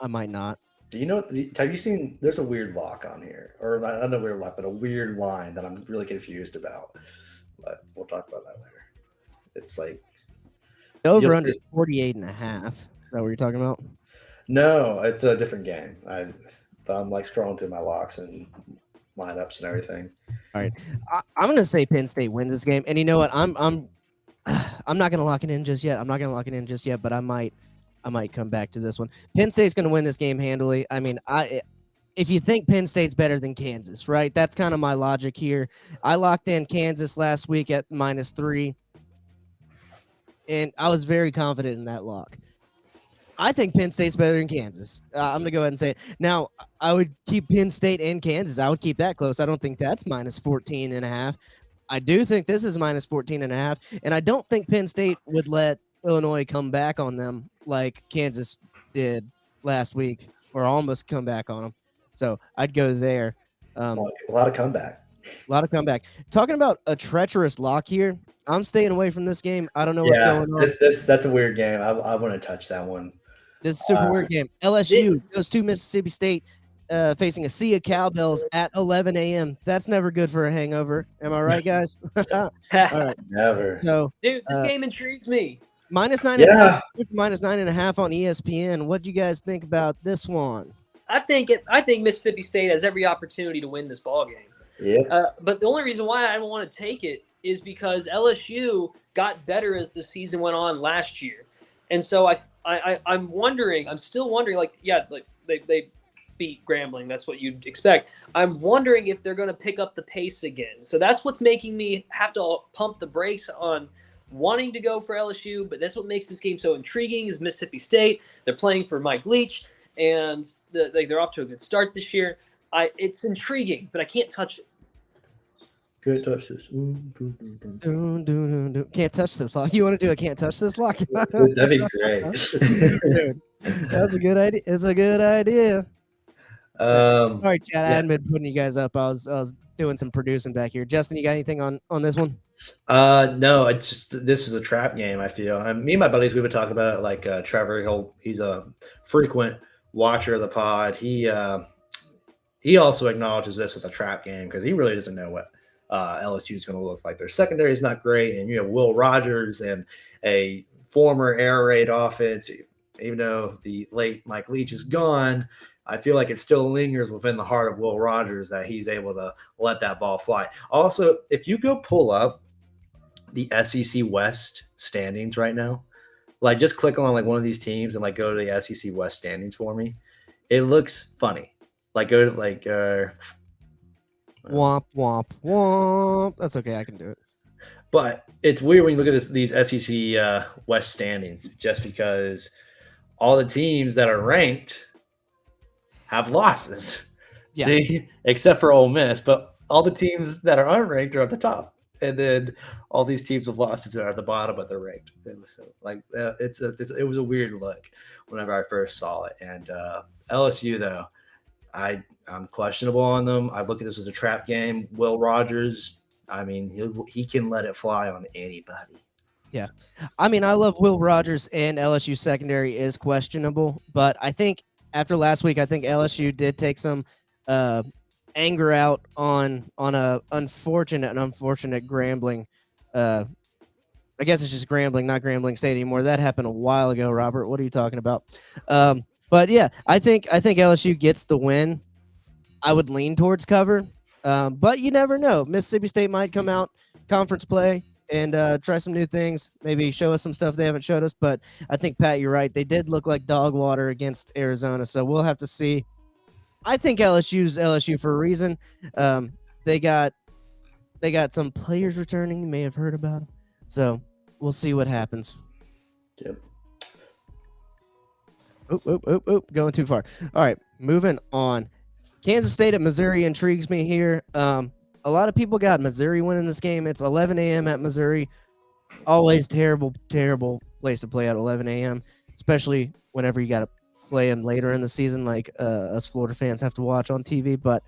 I might not. Do you know? Have you seen? There's a weird lock on here, or not a weird lock, but a weird line that I'm really confused about. But we'll talk about that later. It's like over under 48.5. Is that what you're talking about? No, it's a different game. I'm like scrolling through my locks and lineups and everything. All right, I'm gonna say Penn State wins this game, and you know what? I'm not gonna lock it in just yet. But I might come back to this one. Penn State's gonna win this game handily. I mean, if you think Penn State's better than Kansas, right? That's kind of my logic here. I locked in Kansas last week at -3, and I was very confident in that lock. I think Penn State's better than Kansas. I'm going to go ahead and say it. Now, I would keep Penn State and Kansas. I would keep that close. I don't think that's -14.5. I do think this is -14.5, and I don't think Penn State would let Illinois come back on them like Kansas did last week, or almost come back on them. So I'd go there. A lot of comeback. Talking about a treacherous lock here, I'm staying away from this game. I don't know what's going on. That's a weird game. I wouldn't touch that one. This is a super weird game. LSU goes to Mississippi State, facing a sea of cowbells at 11 a.m. That's never good for a hangover. Am I right, guys? All right. Never. So, dude, this game intrigues me. -9.5, -9.5 on ESPN. What do you guys think about this one? I think Mississippi State has every opportunity to win this ball game. Yeah. But the only reason why I don't want to take it is because LSU got better as the season went on last year. And so I'm wondering. I'm still wondering. Like, yeah, like they beat Grambling. That's what you'd expect. I'm wondering if they're going to pick up the pace again. So that's what's making me have to pump the brakes on wanting to go for LSU. But that's what makes this game so intriguing. Is Mississippi State? They're playing for Mike Leach, and they're off to a good start this year. It's intriguing, but I can't touch it. Can't touch this. Can't touch this lock. You want to do a can't touch this lock? That'd be great. Dude, that's a good idea. It's a good idea. Sorry, Chad. I hadn't been putting you guys up. I was doing some producing back here. Justin, you got anything on this one? No, this is a trap game. I feel. Me and my buddies, we would talk about it. Like Trevor, he's a frequent watcher of the pod. He also acknowledges this as a trap game because he really doesn't know what LSU is going to look like. Their secondary is not great, and you have Will Rogers and a former air raid offense. Even though the late Mike Leach is gone, I feel like it still lingers within the heart of Will Rogers that he's able to let that ball fly. Also, if you go pull up the SEC West standings right now, like just click on like one of these teams and like go to the SEC West standings for me. It looks funny. Like go to like womp womp womp. That's okay. I can do it. But it's weird when you look at these SEC West standings, just because all the teams that are ranked have losses. Yeah. See, except for Ole Miss, but all the teams that are unranked are at the top, and then all these teams with losses are at the bottom, but they're ranked. It was it was a weird look whenever I first saw it. And LSU though, I'm questionable on them. I look at this as a trap game. Will Rogers, I mean, he can let it fly on anybody. Yeah. I mean, I love Will Rogers, and LSU secondary is questionable, but I think after last week, I think LSU did take some anger out on a unfortunate Grambling. I guess it's just Grambling, not Grambling State anymore. That happened a while ago, Robert. What are you talking about? But yeah, I think LSU gets the win. I would lean towards cover, but you never know. Mississippi State might come out conference play and try some new things. Maybe show us some stuff they haven't showed us. But I think, Pat, you're right. They did look like dog water against Arizona, so we'll have to see. I think LSU's LSU for a reason. They got some players returning. You may have heard about them, so we'll see what happens. Yep. Oop, going too far. All right, moving on. Kansas State at Missouri intrigues me here. A lot of people got Missouri winning this game. It's 11 a.m. at Missouri. Always terrible place to play at 11 a.m., especially whenever you got to play them later in the season like us Florida fans have to watch on TV. But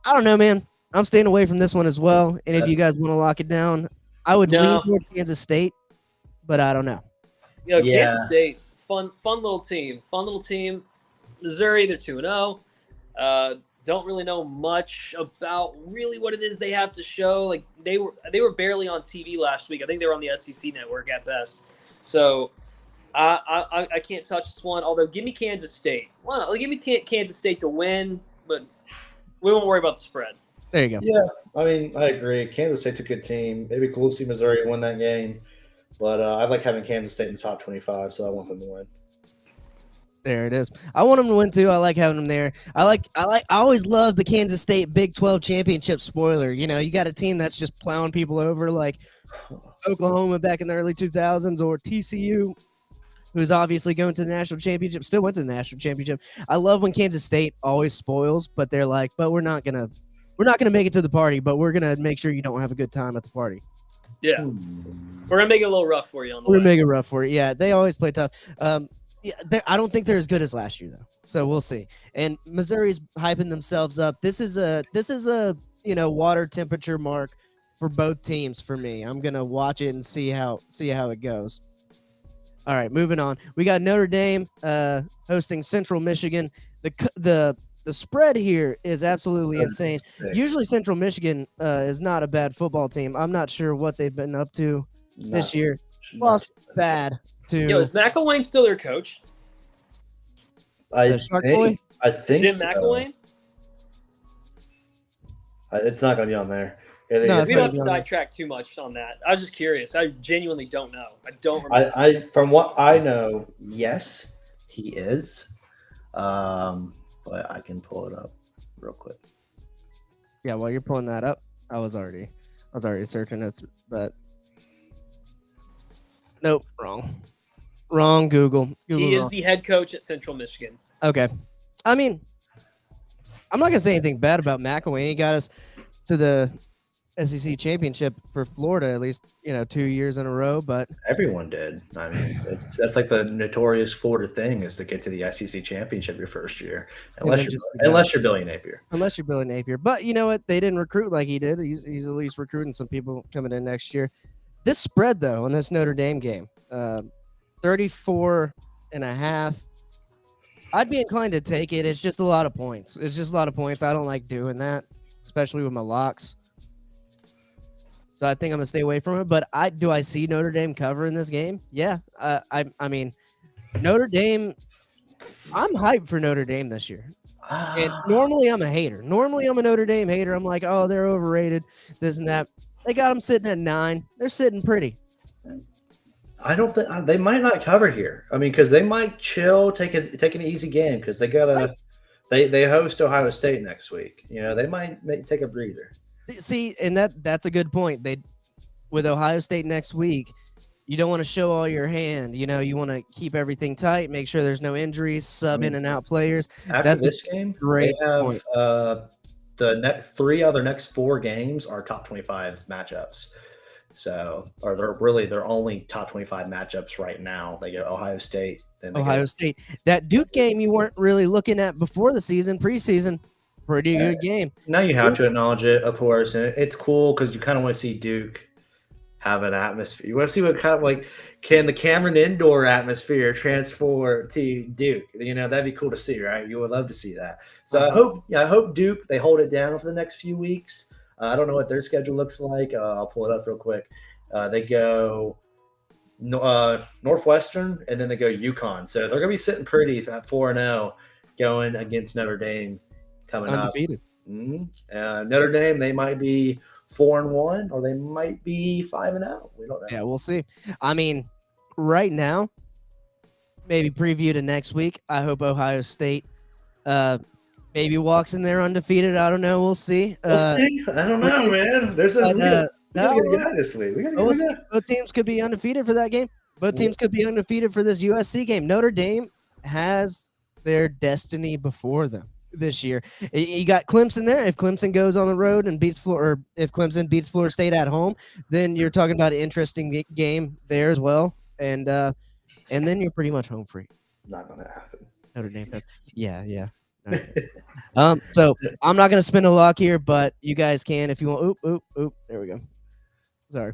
I don't know, man. I'm staying away from this one as well. And if you guys want to lock it down, I would lean towards Kansas State, but I don't know. Yeah. Kansas State, fun little team. Missouri, they're 2-0. Don't really know much about really what it is they have to show. Like they were barely on TV last week. I think they were on the SEC network at best. So I can't touch this one. Although give me Kansas State. Well, give me Kansas State to win, but we won't worry about the spread. There you go. Yeah, I mean, I agree. Kansas State's a good team. Maybe cool to see Missouri win that game, but I like having Kansas State in the top 25, so I want them to win. There it is. I want them to win too. I like having them there. I always love the Kansas State Big 12 championship spoiler. You know, you got a team that's just plowing people over like Oklahoma back in the early 2000s, or TCU, who's obviously going to the national championship, still went to the national championship. I love when Kansas State always spoils, but they're like, but we're not gonna make it to the party, but we're gonna make sure you don't have a good time at the party. Yeah, we're gonna make it a little rough for you on the way. We're gonna make it rough for you. Yeah, they always play tough. Yeah, I don't think they're as good as last year though. So we'll see. And Missouri's hyping themselves up. This is a water temperature mark for both teams for me. I'm gonna watch it and see how it goes. All right, moving on. We got Notre Dame hosting Central Michigan. The spread here is absolutely insane. Usually Central Michigan is not a bad football team. I'm not sure what they've been up to this year. Lost bad. Is McElwain still their coach? I think Jim so. McElwain? It's not going to be on there. It No, is. We don't have be to on there. sidetrack too much on that. I was just curious. I genuinely don't know. I don't remember. I from what I know, yes, he is. But I can pull it up real quick. Yeah, while you're pulling that up, I was already searching it, but nope, wrong. Google He is wrong. the head coach at Central Michigan. Okay, I mean, I'm not gonna say anything bad about McElwain. He got us to the SEC championship for Florida, at least 2 years in a row. But Everyone did. I mean, that's like the notorious Florida thing is to get to the SEC championship your first year, unless you're Billy Napier. Unless you're Billy Napier. But you know what? They didn't recruit like he did. He's at least recruiting some people coming in next year. This spread, though, in this Notre Dame game, 34.5. I'd be inclined to take it. It's just a lot of points. I don't like doing that, especially with my locks. So I think I'm going to stay away from it. But do I see Notre Dame cover in this game? Yeah. I mean, Notre Dame, I'm hyped for Notre Dame this year. And normally I'm a hater. Normally I'm a Notre Dame hater. I'm like, oh, they're overrated, this and that. They got them sitting at 9. They're sitting pretty. I don't think they might not cover here. I mean, because they might chill, take an easy game because they gotta they host Ohio State next week. They might take a breather. See, and that's a good point. With Ohio State next week, you don't want to show all your hand. You want to keep everything tight, make sure there's no injuries, sub in and out players. After this game, great they have point. The next 4 games are top 25 matchups. So, or they're only top 25 matchups right now. They get Ohio State. Then Ohio State. That Duke game you weren't really looking at before the season, preseason. Pretty good game. Now you have to acknowledge it, of course, and it's cool because you kind of want to see Duke have an atmosphere. You want to see what kind of can the Cameron Indoor atmosphere transfer to Duke? That'd be cool to see, right? You would love to see that. So I hope Duke they hold it down for the next few weeks. I don't know what their schedule looks like. I'll pull it up real quick. They go Northwestern, and then they go UConn. So they're going to be sitting pretty at 4-0 going against Notre Dame coming Undefeated. up. Mm-hmm. Notre Dame, they might be 4-1 or they might be 5-0. We don't know. Yeah, we'll see. I mean, right now, maybe preview to next week. I hope Ohio State maybe walks in there undefeated. I don't know. We'll see. We'll see. I don't know, man. There's we gotta get a guy this week. We gotta get a guy. Both teams could be undefeated for that game. Both teams could be undefeated for this USC game. Notre Dame has their destiny before them this year. You got Clemson there. If Clemson goes on the road and beats Florida, or if Clemson beats Florida State at home, then you're talking about an interesting game there as well. And then you're pretty much home free. Not gonna happen. Notre Dame does. Yeah. So I'm not gonna spin a lock here, but you guys can if you want. Oop. There we go. Sorry.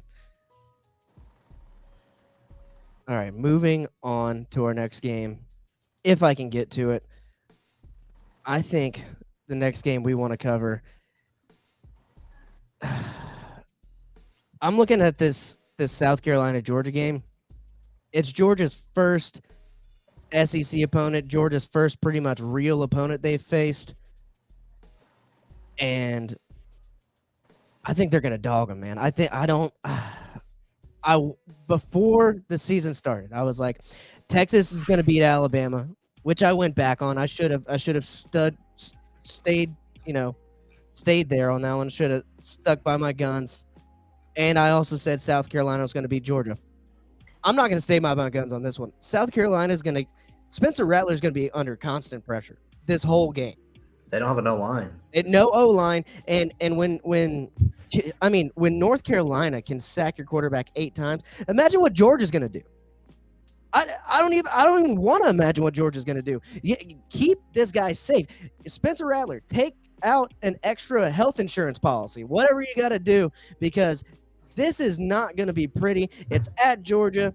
All right, moving on to our next game. If I can get to it, I think the next game we want to cover. I'm looking at this South Carolina Georgia game. It's Georgia's first SEC opponent, Georgia's first pretty much real opponent they've faced. And I think they're going to dog them, man. Before the season started, I was like, Texas is going to beat Alabama, which I went back on. I should have stayed there on that one. Should have stuck by my guns. And I also said South Carolina was going to beat Georgia. I'm not going to stay by my guns on this one. South Carolina is going to – Spencer Rattler is going to be under constant pressure this whole game. They don't have a no line. No O-line. And when North Carolina can sack your quarterback 8 times, imagine what Georgia's going to do. I don't even want to imagine what Georgia's going to do. Keep this guy safe. Spencer Rattler, take out an extra health insurance policy, whatever you got to do, because this is not going to be pretty. It's at Georgia.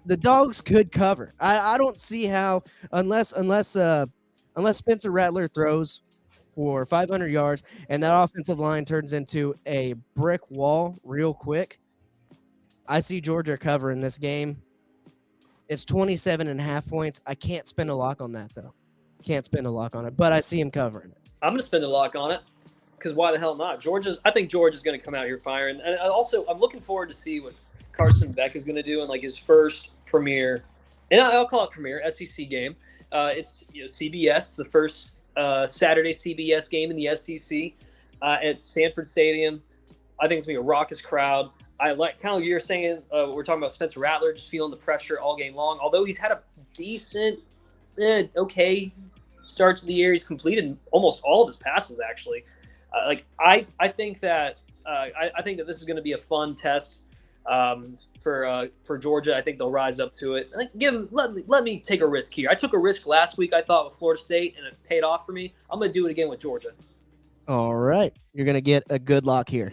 The Dogs could cover. I don't see how, unless Spencer Rattler throws for 500 yards and that offensive line turns into a brick wall real quick. I see Georgia covering this game. It's 27.5 points. I can't spend a lock on that, though. Can't spend a lock on it, but I see him covering it. I'm going to spend a lock on it. because why the hell not? I think Georgia's going to come out here firing. And I'm looking forward to see what Carson Beck is going to do in like his first premier, and I'll call it premier SEC game. It's CBS, the first Saturday CBS game in the SEC at Sanford Stadium. I think it's going to be a raucous crowd. I like kind of what you're saying. We're talking about Spencer Rattler just feeling the pressure all game long. Although he's had a decent, okay start to the year, he's completed almost all of his passes. Actually, I think that this is going to be a fun test for Georgia. I think they'll rise up to it. I think let me take a risk here. I took a risk last week, I thought, with Florida State, and it paid off for me. I'm going to do it again with Georgia. All right. You're going to get a good lock here.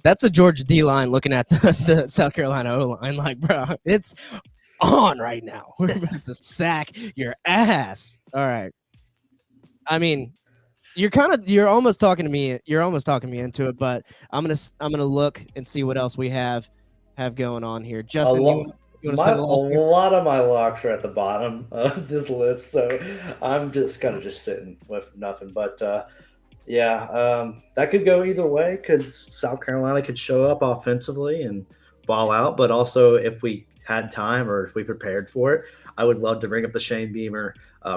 That's a Georgia D-line looking at the South Carolina O-line. Like, bro, it's on right now. We're about to sack your ass. All right. I mean, you're almost talking me into it, but I'm gonna look and see what else we have going on here. Justin, you want to spend a lot of my locks are at the bottom of this list, so I'm just kind of sitting with nothing. But that could go either way because South Carolina could show up offensively and ball out, but also if we had time or if we prepared for it, I would love to bring up the Shane Beamer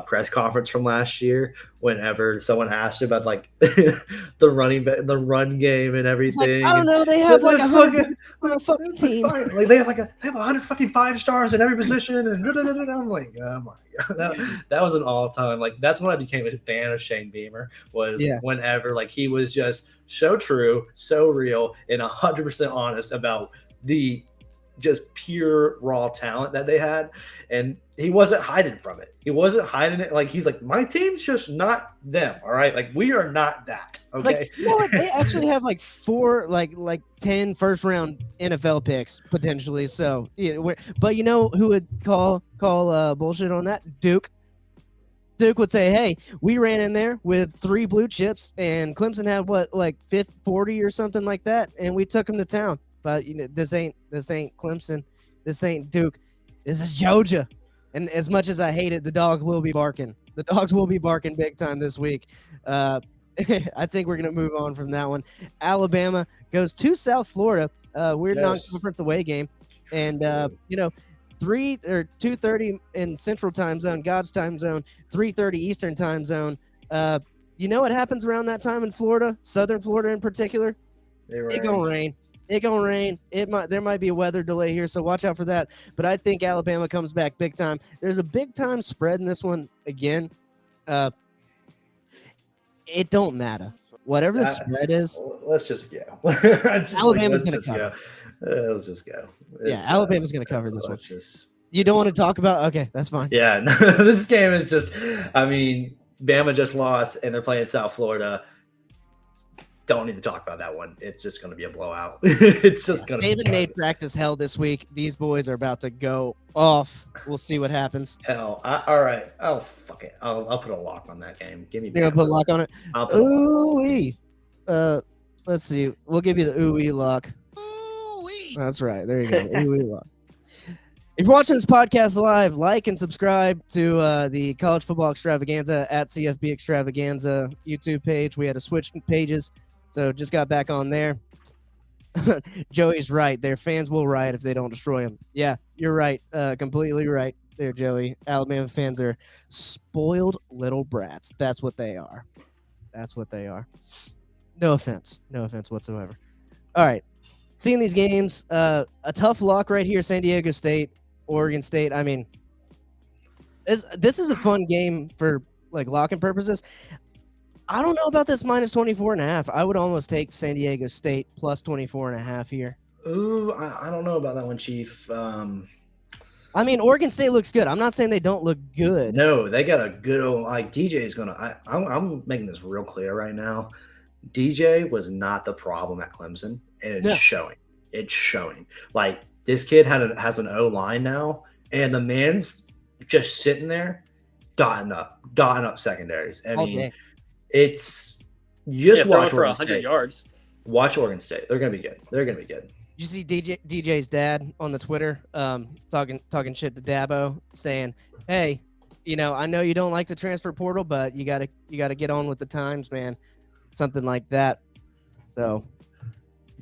press conference from last year whenever someone asked about like the run game and everything. Like, I don't know. They have like 100 on a fucking team. Like they have 100 fucking 5-stars in every position, and I'm like, oh my god, that was an all-time. Like that's when I became a fan of Shane Beamer. Was whenever like he was just so true, so real, and 100% honest about the just pure raw talent that they had, and he wasn't hiding from it. He wasn't hiding it. Like he's like, my team's just not them. All right, like we are not that. Okay, like, you know what? They actually have like 4, like 10 first-round NFL picks potentially. So, but you know who would call bullshit on that? Duke. Duke would say, "Hey, we ran in there with 3 blue chips, and Clemson had what, like 40 or something like that, and we took them to town." But this ain't Clemson. This ain't Duke. This is Georgia. And as much as I hate it, the dogs will be barking. The dogs will be barking big time this week. I think we're gonna move on from that one. Alabama goes to South Florida. Weird non-conference away game, and 3 or 2:30 in Central Time Zone, God's time zone, 3:30 Eastern Time Zone. You know what happens around that time in Florida, Southern Florida in particular? It gonna rain. It's gonna rain. There might be a weather delay here, so watch out for that. But I think Alabama comes back big time. There's a big time spread in this one again. It don't matter. Whatever the spread is. Let's just go. Alabama's gonna cover. Let's just go. Alabama's gonna cover this one. You don't want to talk about? Okay, that's fine. Yeah, no, this game is just. I mean, Bama just lost, and they're playing South Florida. Don't need to talk about that one. It's just going to be a blowout. It's just going to be. David made practice hell this week. These boys are about to go off. We'll see what happens. Hell. All right. Oh, fuck it. I'll put a lock on that game. Give me. You're going to put a lock on it? Ooh-wee. Let's see. We'll give you the ooh-wee lock. Ooh-wee. That's right. There you go. Ooh-wee lock. If you're watching this podcast live, like and subscribe to the College Football Extravaganza at CFB Extravaganza YouTube page. We had to switch pages. So just got back on there. Joey's right. Their fans will riot if they don't destroy them. Yeah, you're right. Completely right there, Joey. Alabama fans are spoiled little brats. That's what they are. That's what they are. No offense. No offense whatsoever. All right. Seeing these games, a tough lock right here, San Diego State, Oregon State. I mean, this is a fun game for like locking purposes. I don't know about this minus 24.5. I would almost take San Diego State plus 24.5 here. Ooh, I don't know about that one, Chief. I mean, Oregon State looks good. I'm not saying they don't look good. No, they got a good old like DJ is gonna. I'm making this real clear right now. DJ was not the problem at Clemson, and it's showing. It's showing. Like this kid has an O line now, and the man's just sitting there, dotting up secondaries. I mean. It's just watch for 100 yards. Watch Oregon State. They're gonna be good. Did you see DJ's dad on the Twitter talking shit to Dabo, saying, "Hey, I know you don't like the transfer portal, but you gotta get on with the times, man. Something like that. So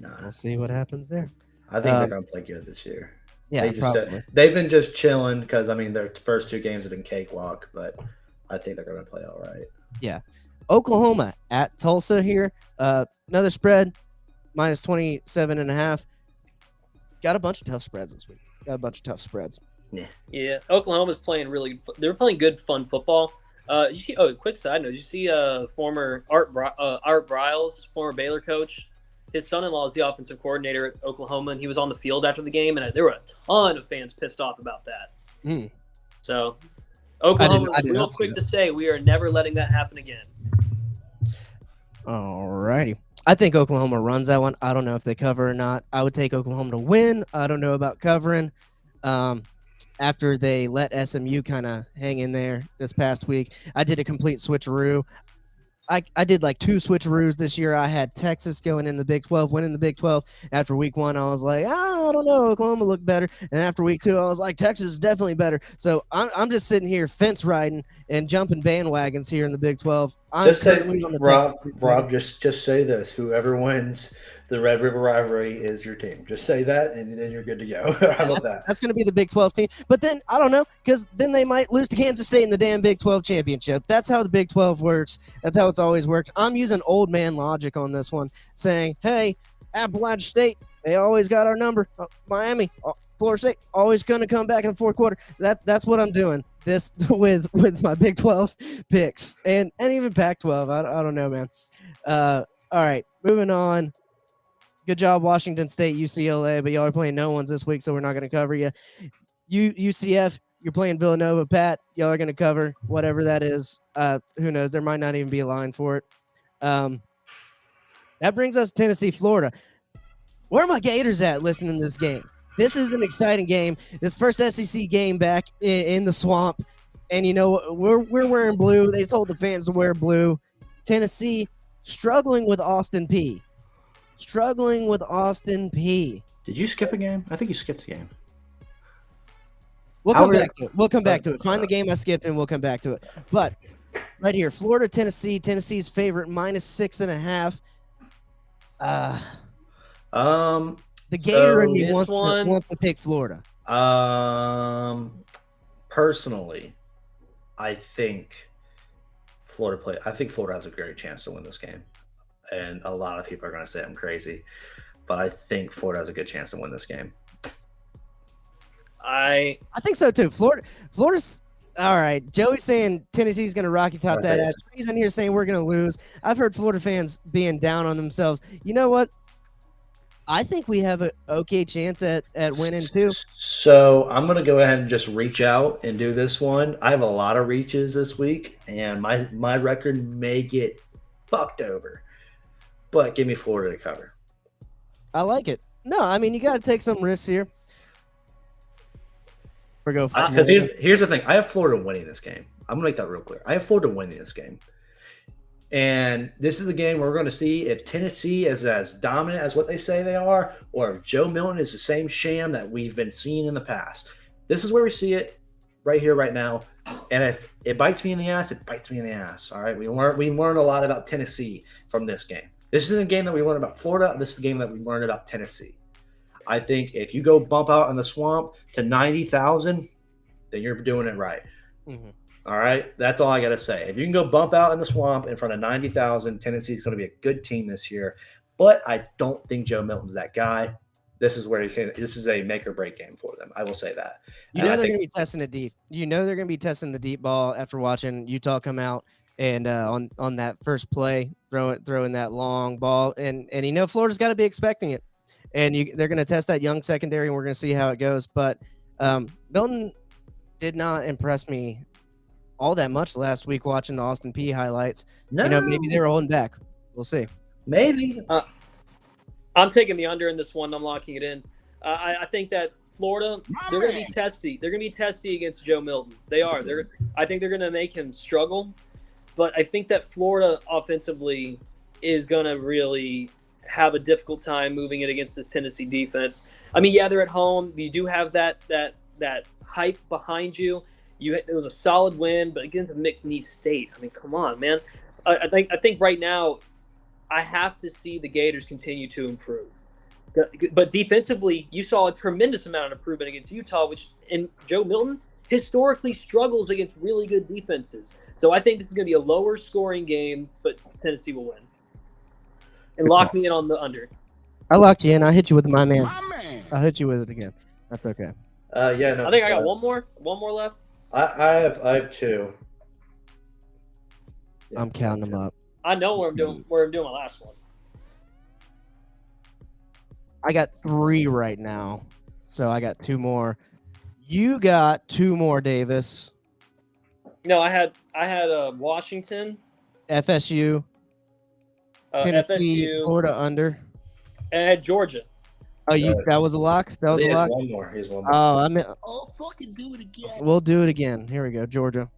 we'll see what happens there. I think they're going to play good this year. Yeah, probably. They've been just chilling because, their first 2 games have been cakewalk, but I think they're going to play all right. Yeah. Oklahoma at Tulsa here. Another spread, minus 27.5. Got a bunch of tough spreads this week. Yeah, Oklahoma's playing they're playing good, fun football. Quick side note, did you see former Art Briles, former Baylor coach? His son-in-law is the offensive coordinator at Oklahoma, and he was on the field after the game, and there were a ton of fans pissed off about that. So Oklahoma was real quick to say we are never letting that happen again. All righty. I think Oklahoma runs that one. I don't know if they cover or not. I would take Oklahoma to win. I don't know about covering. After they let SMU kind of hang in there this past week, I did a complete switcheroo. I did like 2 switcheroos this year. I had Texas going in the Big 12, winning the Big 12. After week 1, I was like, I don't know, Oklahoma looked better. And after week 2, I was like, Texas is definitely better. So I'm just sitting here fence riding and jumping bandwagons here in the Big 12. Just say, Rob, just say this: whoever wins the Red River rivalry is your team. Just say that, and then you're good to go. How about that? That's going to be the Big 12 team. But then, I don't know, because then they might lose to Kansas State in the damn Big 12 championship. That's how the Big 12 works. That's how it's always worked. I'm using old man logic on this one, saying, hey, Appalachian State, they always got our number. Miami, Florida State, always going to come back in the fourth quarter. That's what I'm doing this with my Big 12 picks and even Pac-12. I don't know, man. All right, moving on. Good job, Washington State, UCLA, but y'all are playing no ones this week, so we're not going to cover you. UCF, you're playing Villanova. Pat, y'all are going to cover whatever that is. Who knows? There might not even be a line for it. That brings us to Tennessee, Florida. Where are my Gators at listening to this game? This is an exciting game. This first SEC game back in the swamp. And, we're wearing blue. They told the fans to wear blue. Tennessee struggling with Austin P. Did you skip a game? I think you skipped a game. We'll come back to it. Find the game I skipped, and we'll come back to it. But right here, Florida, Tennessee. Tennessee's favorite, minus 6.5. The Gator in me wants to pick Florida. Personally, I think Florida has a great chance to win this game. And a lot of people are going to say I'm crazy, but I think Florida has a good chance to win this game. I think so too. Florida's all right. Joey's saying Tennessee's going to Rocky Top that ass. He's in here saying we're going to lose. I've heard Florida fans being down on themselves. You know what? I think we have an okay chance at winning too. So I'm going to go ahead and just reach out and do this one. I have a lot of reaches this week, and my record may get fucked over. But give me Florida to cover. I like it. No, I mean, you got to take some risks here. Because here's the thing. I have Florida winning this game. I'm going to make that real clear. I have Florida winning this game. And this is a game where we're going to see if Tennessee is as dominant as what they say they are, or if Joe Milton is the same sham that we've been seeing in the past. This is where we see it right here, right now. And if it bites me in the ass, it bites me in the ass. All right. We learned a lot about Tennessee from this game. This isn't a game that we learned about Florida. This is a game that we learned about Tennessee. I think if you go bump out in the swamp to 90,000, then you're doing it right. Mm-hmm. All right? That's all I got to say. If you can go bump out in the swamp in front of 90,000, Tennessee's going to be a good team this year. But I don't think Joe Milton's that guy. This is where this is a make or break game for them. I will say that. They're going to be testing it deep. They're going to be testing the deep ball after watching Utah come out and on that first play, throwing that long ball. And Florida's got to be expecting it. And they're going to test that young secondary, and we're going to see how it goes. But Milton did not impress me all that much last week watching the Austin P highlights. No. Maybe they were holding back. We'll see. Maybe. I'm taking the under in this one. I'm locking it in. I think that Florida, they're going to be testy. They're going to be testy against Joe Milton. They are. I think they're going to make him struggle. But I think that Florida offensively is going to really have a difficult time moving it against this Tennessee defense. I mean, yeah, they're at home. You do have that hype behind you. It was a solid win, but against Mich State, I mean, come on, man. I think right now, I have to see the Gators continue to improve. But defensively, you saw a tremendous amount of improvement against Utah, and Joe Milton historically struggles against really good defenses. So I think this is going to be a lower scoring game, but Tennessee will win. And lock me in on the under. I locked you in. I hit you with my man. I'll hit you with it again. That's okay. Yeah, no. I think I got one more left. I have two. Yeah. I'm counting them up. I know where I'm doing my last one. I got 3 right now, so I got 2 more. You got 2 more, Davis. No, I had Washington, FSU, Tennessee, FSU, Florida under. and I had Georgia. Oh, that was a lock? That was a lock? One more. Here's one more. Oh, I mean, fucking do it again. we'll do it again. Here we go, Georgia.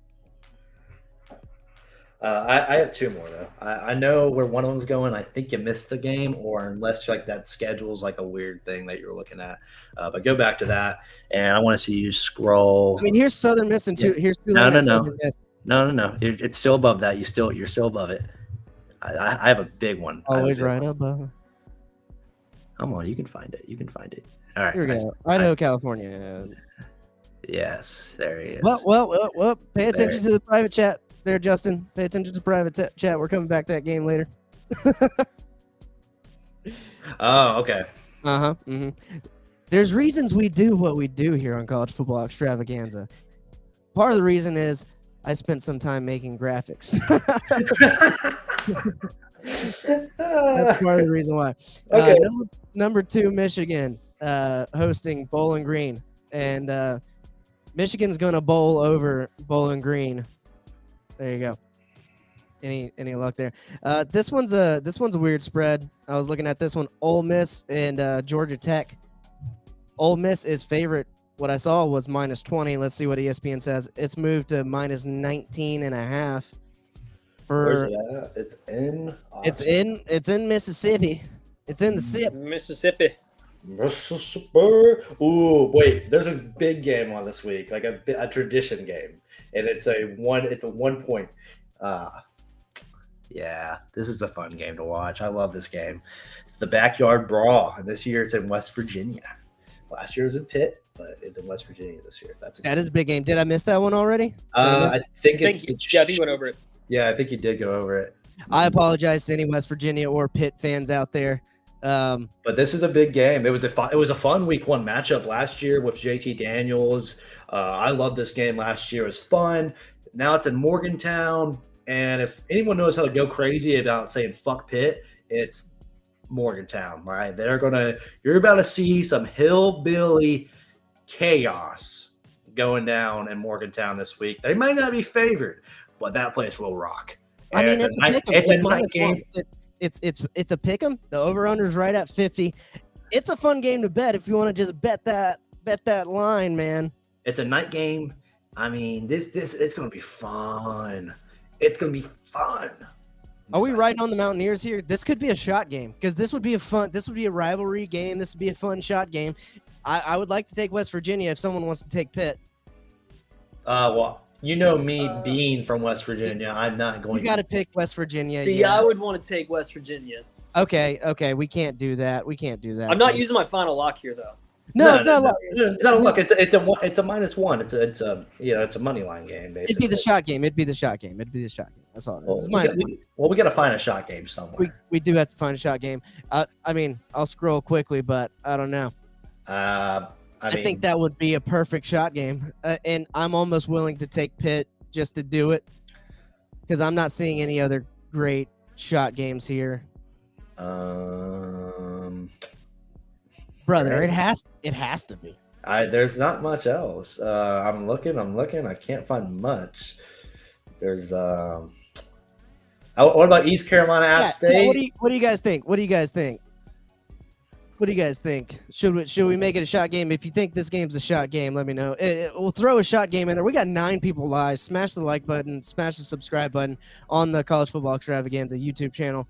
I have 2 more though. I know where one of them's going. I think you missed the game, or unless like that schedule's like a weird thing that you're looking at. But go back to that, and I want to see you scroll. I mean, here's Southern Miss and two. Here's No. Southern Miss. No. It's still above that. You're still above it. I have a big one. Always right above. Come on, you can find it. All right. Here we go. Idaho, California. Yes, there he is. Well. Pay attention to the private chat there, Justin. Pay attention to the private chat. We're coming back to that game later. Oh, okay. Mm-hmm. There's reasons we do what we do here on College Football Extravaganza. Part of the reason is I spent some time making graphics. That's part of the reason why. Okay. Number 2, Michigan, hosting Bowling Green, and Michigan's gonna bowl over Bowling Green. There you go. Any luck there? This one's a weird spread. I was looking at this one. Ole Miss and Georgia Tech. Ole Miss is favorite. What I saw was -20. Let's see what ESPN says. It's moved to -19.5. Where's it at? It's in Austin. It's in Mississippi. It's in the SIP. Mississippi. Ooh, wait. There's a big game on this week, like a tradition game, and it's a 1 point. Yeah, this is a fun game to watch. I love this game. It's the Backyard Brawl, and this year it's in West Virginia. Last year was in Pitt, but it's in West Virginia this year. That is a big game. Did I miss that one already? I think I think you went over it. Yeah, I think you did go over it. I apologize to any West Virginia or Pitt fans out there. But this is a big game. It was a fun week 1 matchup last year with JT Daniels. I loved this game last year. It was fun. Now it's in Morgantown, and if anyone knows how to go crazy about saying fuck Pitt, it's Morgantown, right? You're about to see some hillbilly chaos going down in Morgantown this week. They might not be favored, but that place will rock. I mean, it's a pick 'em. It's game. It's a pick 'em. The over/under is right at 50. It's a fun game to bet if you want to just bet that line, man. It's a night game. I mean, this it's gonna be fun. It's gonna be fun. Are we riding on the Mountaineers here? This could be a shot game because this would be a rivalry game. This would be a fun shot game. I would like to take West Virginia if someone wants to take Pitt. Well, you know me being from West Virginia, I'm not going. You got to pick West Virginia. See, I would want to take West Virginia. Okay, we can't do that. I'm not using my final lock here, though. No, it's not. It's not a look. It's a -1. It's a money line game. Basically, it'd be the shot game. That's all. We got to find a shot game somewhere. We do have to find a shot game. I mean, I'll scroll quickly, but I don't know. I think that would be a perfect shot game, and I'm almost willing to take Pitt just to do it because I'm not seeing any other great shot games here. Brother, it has to be. There's not much else. I'm looking. I can't find much. There's what about East Carolina App State? So what do you guys think? What do you guys think? Should we make it a shot game? If you think this game's a shot game, let me know. We'll throw a shot game in there. We got 9 people live. Smash the like button, smash the subscribe button on the College Football Extravaganza YouTube channel,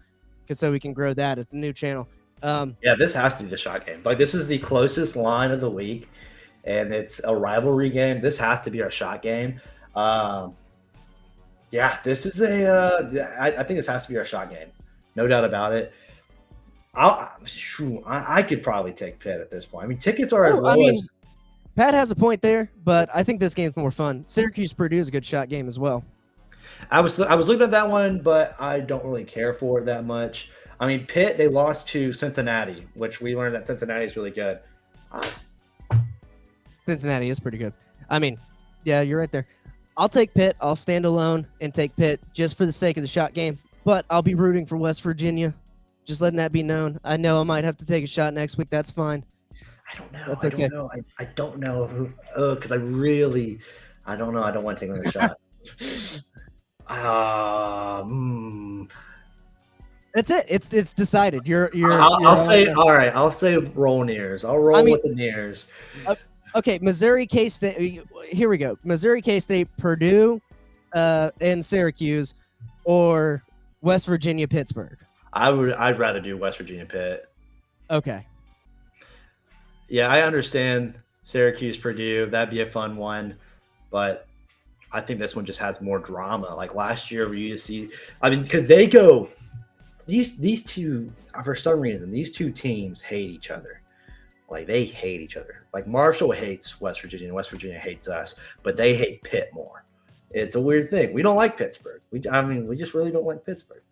so we can grow that. It's a new channel. Yeah, this has to be the shot game. Like, this is the closest line of the week. and it's a rivalry game. This has to be our shot game. Yeah, this is I think this has to be our shot game. No doubt about it. I could probably take Pitt at this point. I mean, tickets are as low as. Pat has a point there, but I think this game's more fun. Syracuse-Purdue is a good shot game as well. I was looking at that one, but I don't really care for it that much. I mean, Pitt, they lost to Cincinnati, which we learned that Cincinnati is really good. Cincinnati is pretty good. I mean, yeah, you're right there. I'll take Pitt. I'll stand alone and take Pitt just for the sake of the shot game. But I'll be rooting for West Virginia. Just letting that be known. I know I might have to take a shot next week. That's fine. I don't know. That's okay. I don't know who. Because I don't know. I don't want to take another shot. That's it. It's decided. I'll say all right. I'll say roll Nears. I'll roll with the Nears. Okay, Missouri K-State. Here we go. Missouri K-State, Purdue, and Syracuse, or West Virginia, Pittsburgh. I'd rather do West Virginia, Pitt. Okay. Yeah, I understand Syracuse, Purdue. That'd be a fun one, but I think this one just has more drama. Like last year, we used to see. I mean, because they go. These two, for some reason, these two teams hate each other. Like they hate each other. Like Marshall hates West Virginia and West Virginia hates us, but they hate Pitt more. It's a weird thing. We don't like Pittsburgh. We just really don't like Pittsburgh.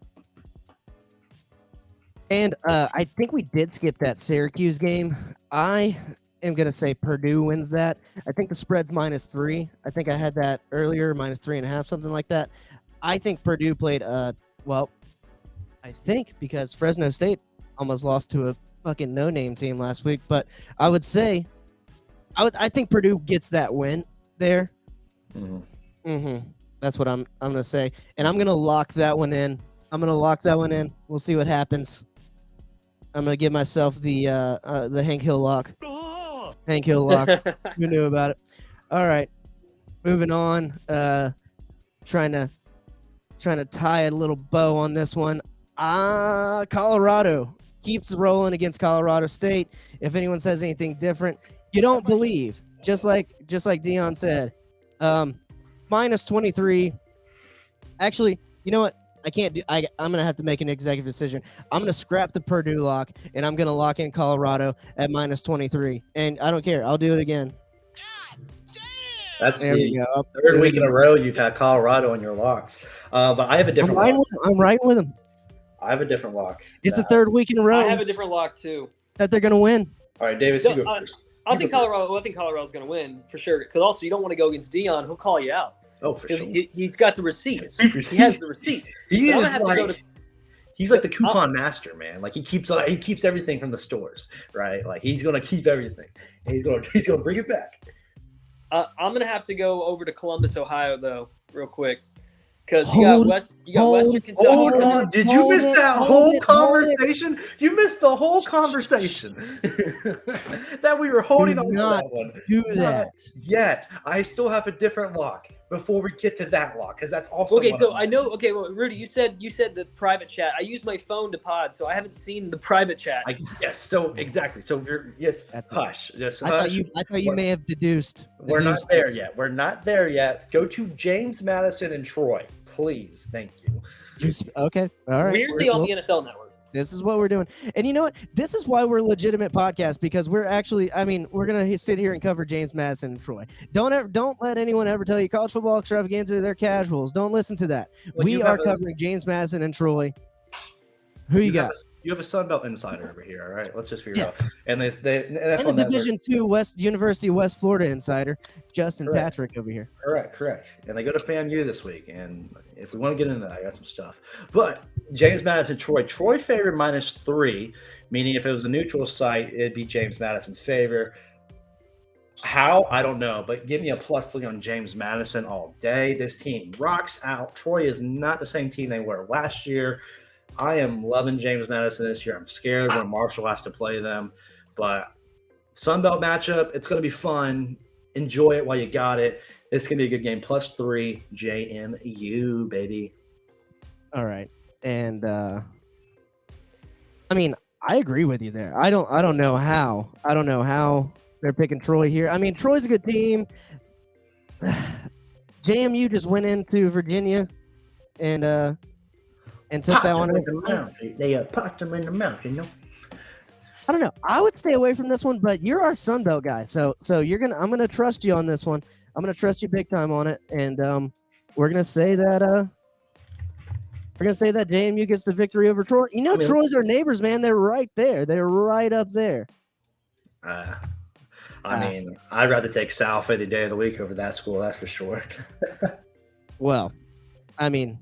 And I think we did skip that Syracuse game. I am going to say Purdue wins that. I think the spread's -3. I think I had that earlier, -3.5, something like that. I think Purdue played, I think because Fresno State almost lost to a fucking no-name team last week. But I would say, I think Purdue gets that win there. That's what I'm going to say. And I'm going to lock that one in. We'll see what happens. I'm going to give myself the Hank Hill lock. Hank Hill lock. Who knew about it? All right. Moving on. Trying to tie a little bow on this one. Colorado keeps rolling against Colorado State. If anyone says anything different, you don't believe. Just like Dion said. -23. Actually, you know what? I can't do. I'm gonna have to make an executive decision. I'm gonna scrap the Purdue lock, and I'm gonna lock in Colorado at -23. And I don't care. I'll do it again. That's the third week in a row you've had Colorado in your locks. But I have a different lock. I'm right with them. I have a different lock. It's the third week in a row. I have a different lock too. That they're gonna win. All right, Davis, you go first. I think Colorado's going to win for sure. Because also, you don't want to go against Dion. He'll call you out. Oh, for sure. He's got the receipts. He has the receipts. He's like the coupon master, man. Like he keeps everything from the stores, right? Like he's gonna keep everything, and he's gonna bring it back. I'm gonna have to go over to Columbus, Ohio, though, real quick. Because you got Western Kentucky. Hold on. Did you miss that whole conversation? You missed the whole conversation that we were holding on to that one. Do that. Yet. I still have a different lock before we get to that lock because that's also okay. So I know. Okay, well, Rudy, you said the private chat. I use my phone to pod, so I haven't seen the private chat. Yes. So exactly. So that's hush. Yes. I thought you may have deduced. We're not there yet. We're not there yet. Go to James Madison and Troy. Please, thank you. Okay, all right. Weirdly on the NFL Network. This is what we're doing. And you know what? This is why we're a legitimate podcast because we're actually, we're going to sit here and cover James Madison and Troy. Don't let anyone ever tell you college football extravaganza, they're casuals. Don't listen to that. We are covering James Madison and Troy. Who you got? You have a Sunbelt insider over here, all right? Let's just figure it out. And and a Division II University of West Florida insider, Justin Patrick over here. Correct. And they go to FAMU this week. And if we want to get into that, I got some stuff. But James Madison, Troy favored -3, meaning if it was a neutral site, it'd be James Madison's favor. How? I don't know, but give me a +3 on James Madison all day. This team rocks out. Troy is not the same team they were last year. I am loving James Madison this year. I'm scared when Marshall has to play them. But Sunbelt matchup, it's going to be fun. Enjoy it while you got it. It's going to be a good game. +3, JMU, baby. All right. And, I agree with you there. I don't know how They're picking Troy here. I mean, Troy's a good team. JMU just went into Virginia and took that one. They popped them in the mouth, you know. I don't know. I would stay away from this one, but you're our Sun Belt guy, so I'm gonna trust you on this one. I'm gonna trust you big time on it, and we're gonna say that JMU gets the victory over Troy. You know, Troy's our neighbors, man. They're right there. They're right up there. I mean, I'd rather take South any day of the week over that school. That's for sure. Well, I mean,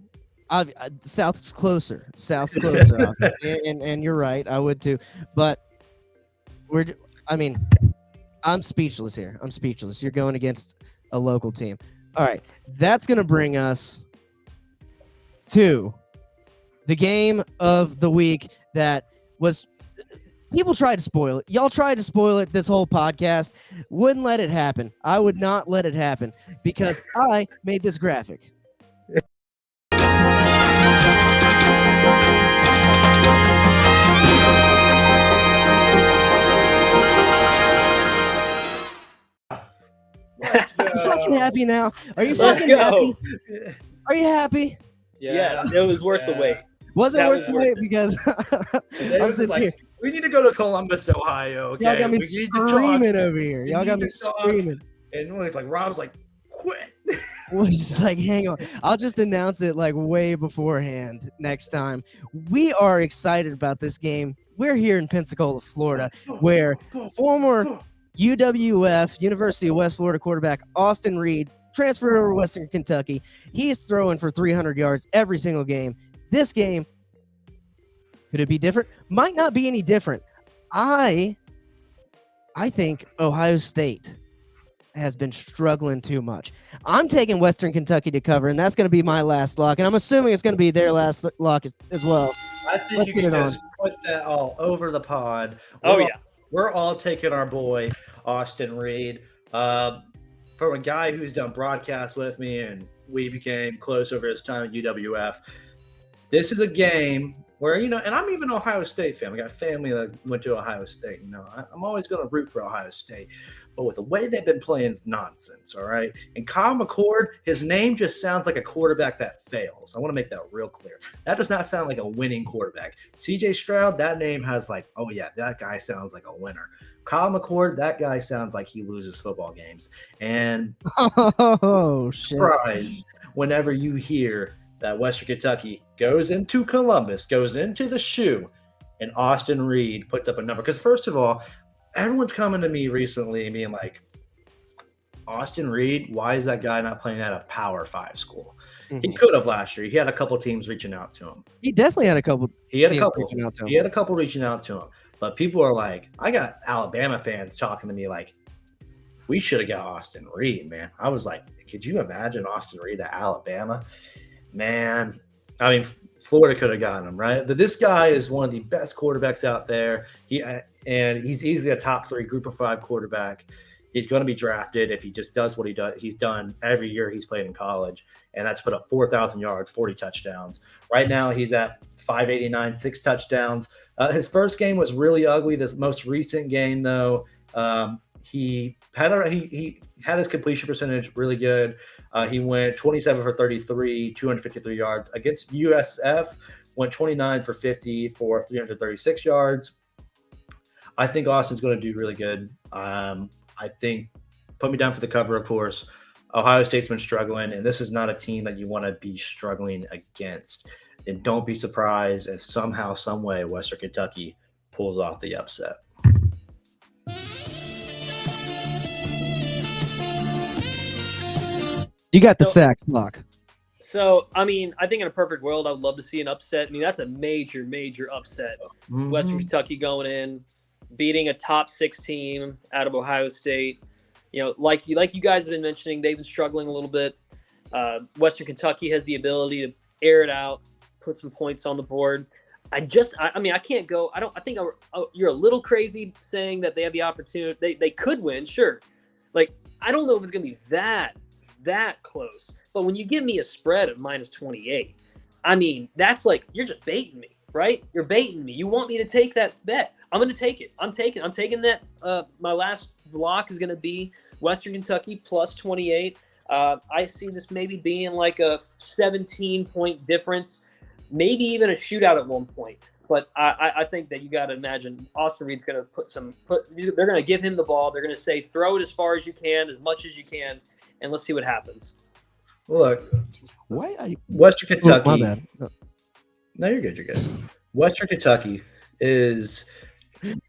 South's closer. South's closer, and you're right. I would too, but I'm speechless here. I'm speechless. You're going against a local team. All right, that's gonna bring us to the game of the week that was. People tried to spoil it. Y'all tried to spoil it this whole podcast. Wouldn't let it happen. I would not let it happen because I made this graphic. Let's go. Are you fucking happy now? Are you Let's fucking go. happy? Are you happy? Yes, it was worth the wait. Was it That worth was the worth wait? it. Because It I'm was sitting like, here. we need to go to Columbus, Ohio. Okay? Y'all got me We need to talk. screaming over here. We Y'all got need me to talk. screaming. And it's like Rob's like, quit. Well, just like, hang on. I'll just announce it like way beforehand next time. We are excited about this game. We're here in Pensacola, Florida, where former UWF, University of West Florida quarterback Austin Reed transferred over to Western Kentucky. He's throwing for 300 yards every single game. This game, could it be different? Might not be any different. I think Ohio State has been struggling too much. I'm taking Western Kentucky to cover, and that's going to be my last lock, and I'm assuming it's going to be their last lock as well. I think Let's you get can it on. just put that all over the pod. Oh, We're yeah. We're all taking our boy, Austin Reed. From a guy who's done broadcasts with me, and we became close over his time at UWF. This is a game where, and I'm even an Ohio State fan. I got family that went to Ohio State. I'm always going to root for Ohio State. But with the way they've been playing, it's nonsense, all right? And Kyle McCord, his name just sounds like a quarterback that fails. I want to make that real clear. That does not sound like a winning quarterback. CJ Stroud, that name has like, oh, yeah, that guy sounds like a winner. Kyle McCord, that guy sounds like he loses football games. And Oh, shit. surprise whenever you hear that Western Kentucky goes into Columbus, goes into the shoe, and Austin Reed puts up a number. Because first of all, everyone's coming to me recently and being like, Austin Reed, why is that guy not playing at a Power 5 school? Mm-hmm. He could have last year. He had a couple teams reaching out to him. He definitely had a couple. He had a teams couple reaching out to him. He had a couple reaching out to him. But people are like, I got Alabama fans talking to me like, we should have got Austin Reed, man. I was like, could you imagine Austin Reed at Alabama? Man, I mean, Florida could have gotten him, right? But this guy is one of the best quarterbacks out there. He's easily a top 3 group of 5 quarterback. He's going to be drafted if he just does what he's done every year he's played in college, and that's put up 4,000 yards, 40 touchdowns. Right now he's at 589, 6 touchdowns. His first game was really ugly. This most recent game, though, he had his completion percentage really good. He went 27 for 33, 253 yards. Against USF, went 29 for 50 for 336 yards. I think Austin's going to do really good. I think, put me down for the cover, of course. Ohio State's been struggling, and this is not a team that you want to be struggling against. And don't be surprised if somehow, some way, Western Kentucky pulls off the upset. You got the sack lock. So, I mean, I think in a perfect world, I would love to see an upset. I mean, that's a major, major upset. Mm-hmm. Western Kentucky going in, beating a top 6 team out of Ohio State. Like you guys have been mentioning, they've been struggling a little bit. Western Kentucky has the ability to air it out, put some points on the board. I can't go. I think you're a little crazy saying that they have the opportunity. They could win, sure. Like, I don't know if it's going to be that close. But when you give me a spread of -28, I mean, that's like, you're just baiting me, right? You're baiting me. You want me to take that bet. I'm going to take it. I'm taking that. My last lock is going to be Western Kentucky plus 28. I see this maybe being like a 17-point difference, maybe even a shootout at one point. But I think that you got to imagine Austin Reed's going to they're going to give him the ball. They're going to say, throw it as far as you can, as much as you can, and let's see what happens. Look, Why are you? Western Kentucky. my bad. No, you're good. You're good. Western Kentucky is,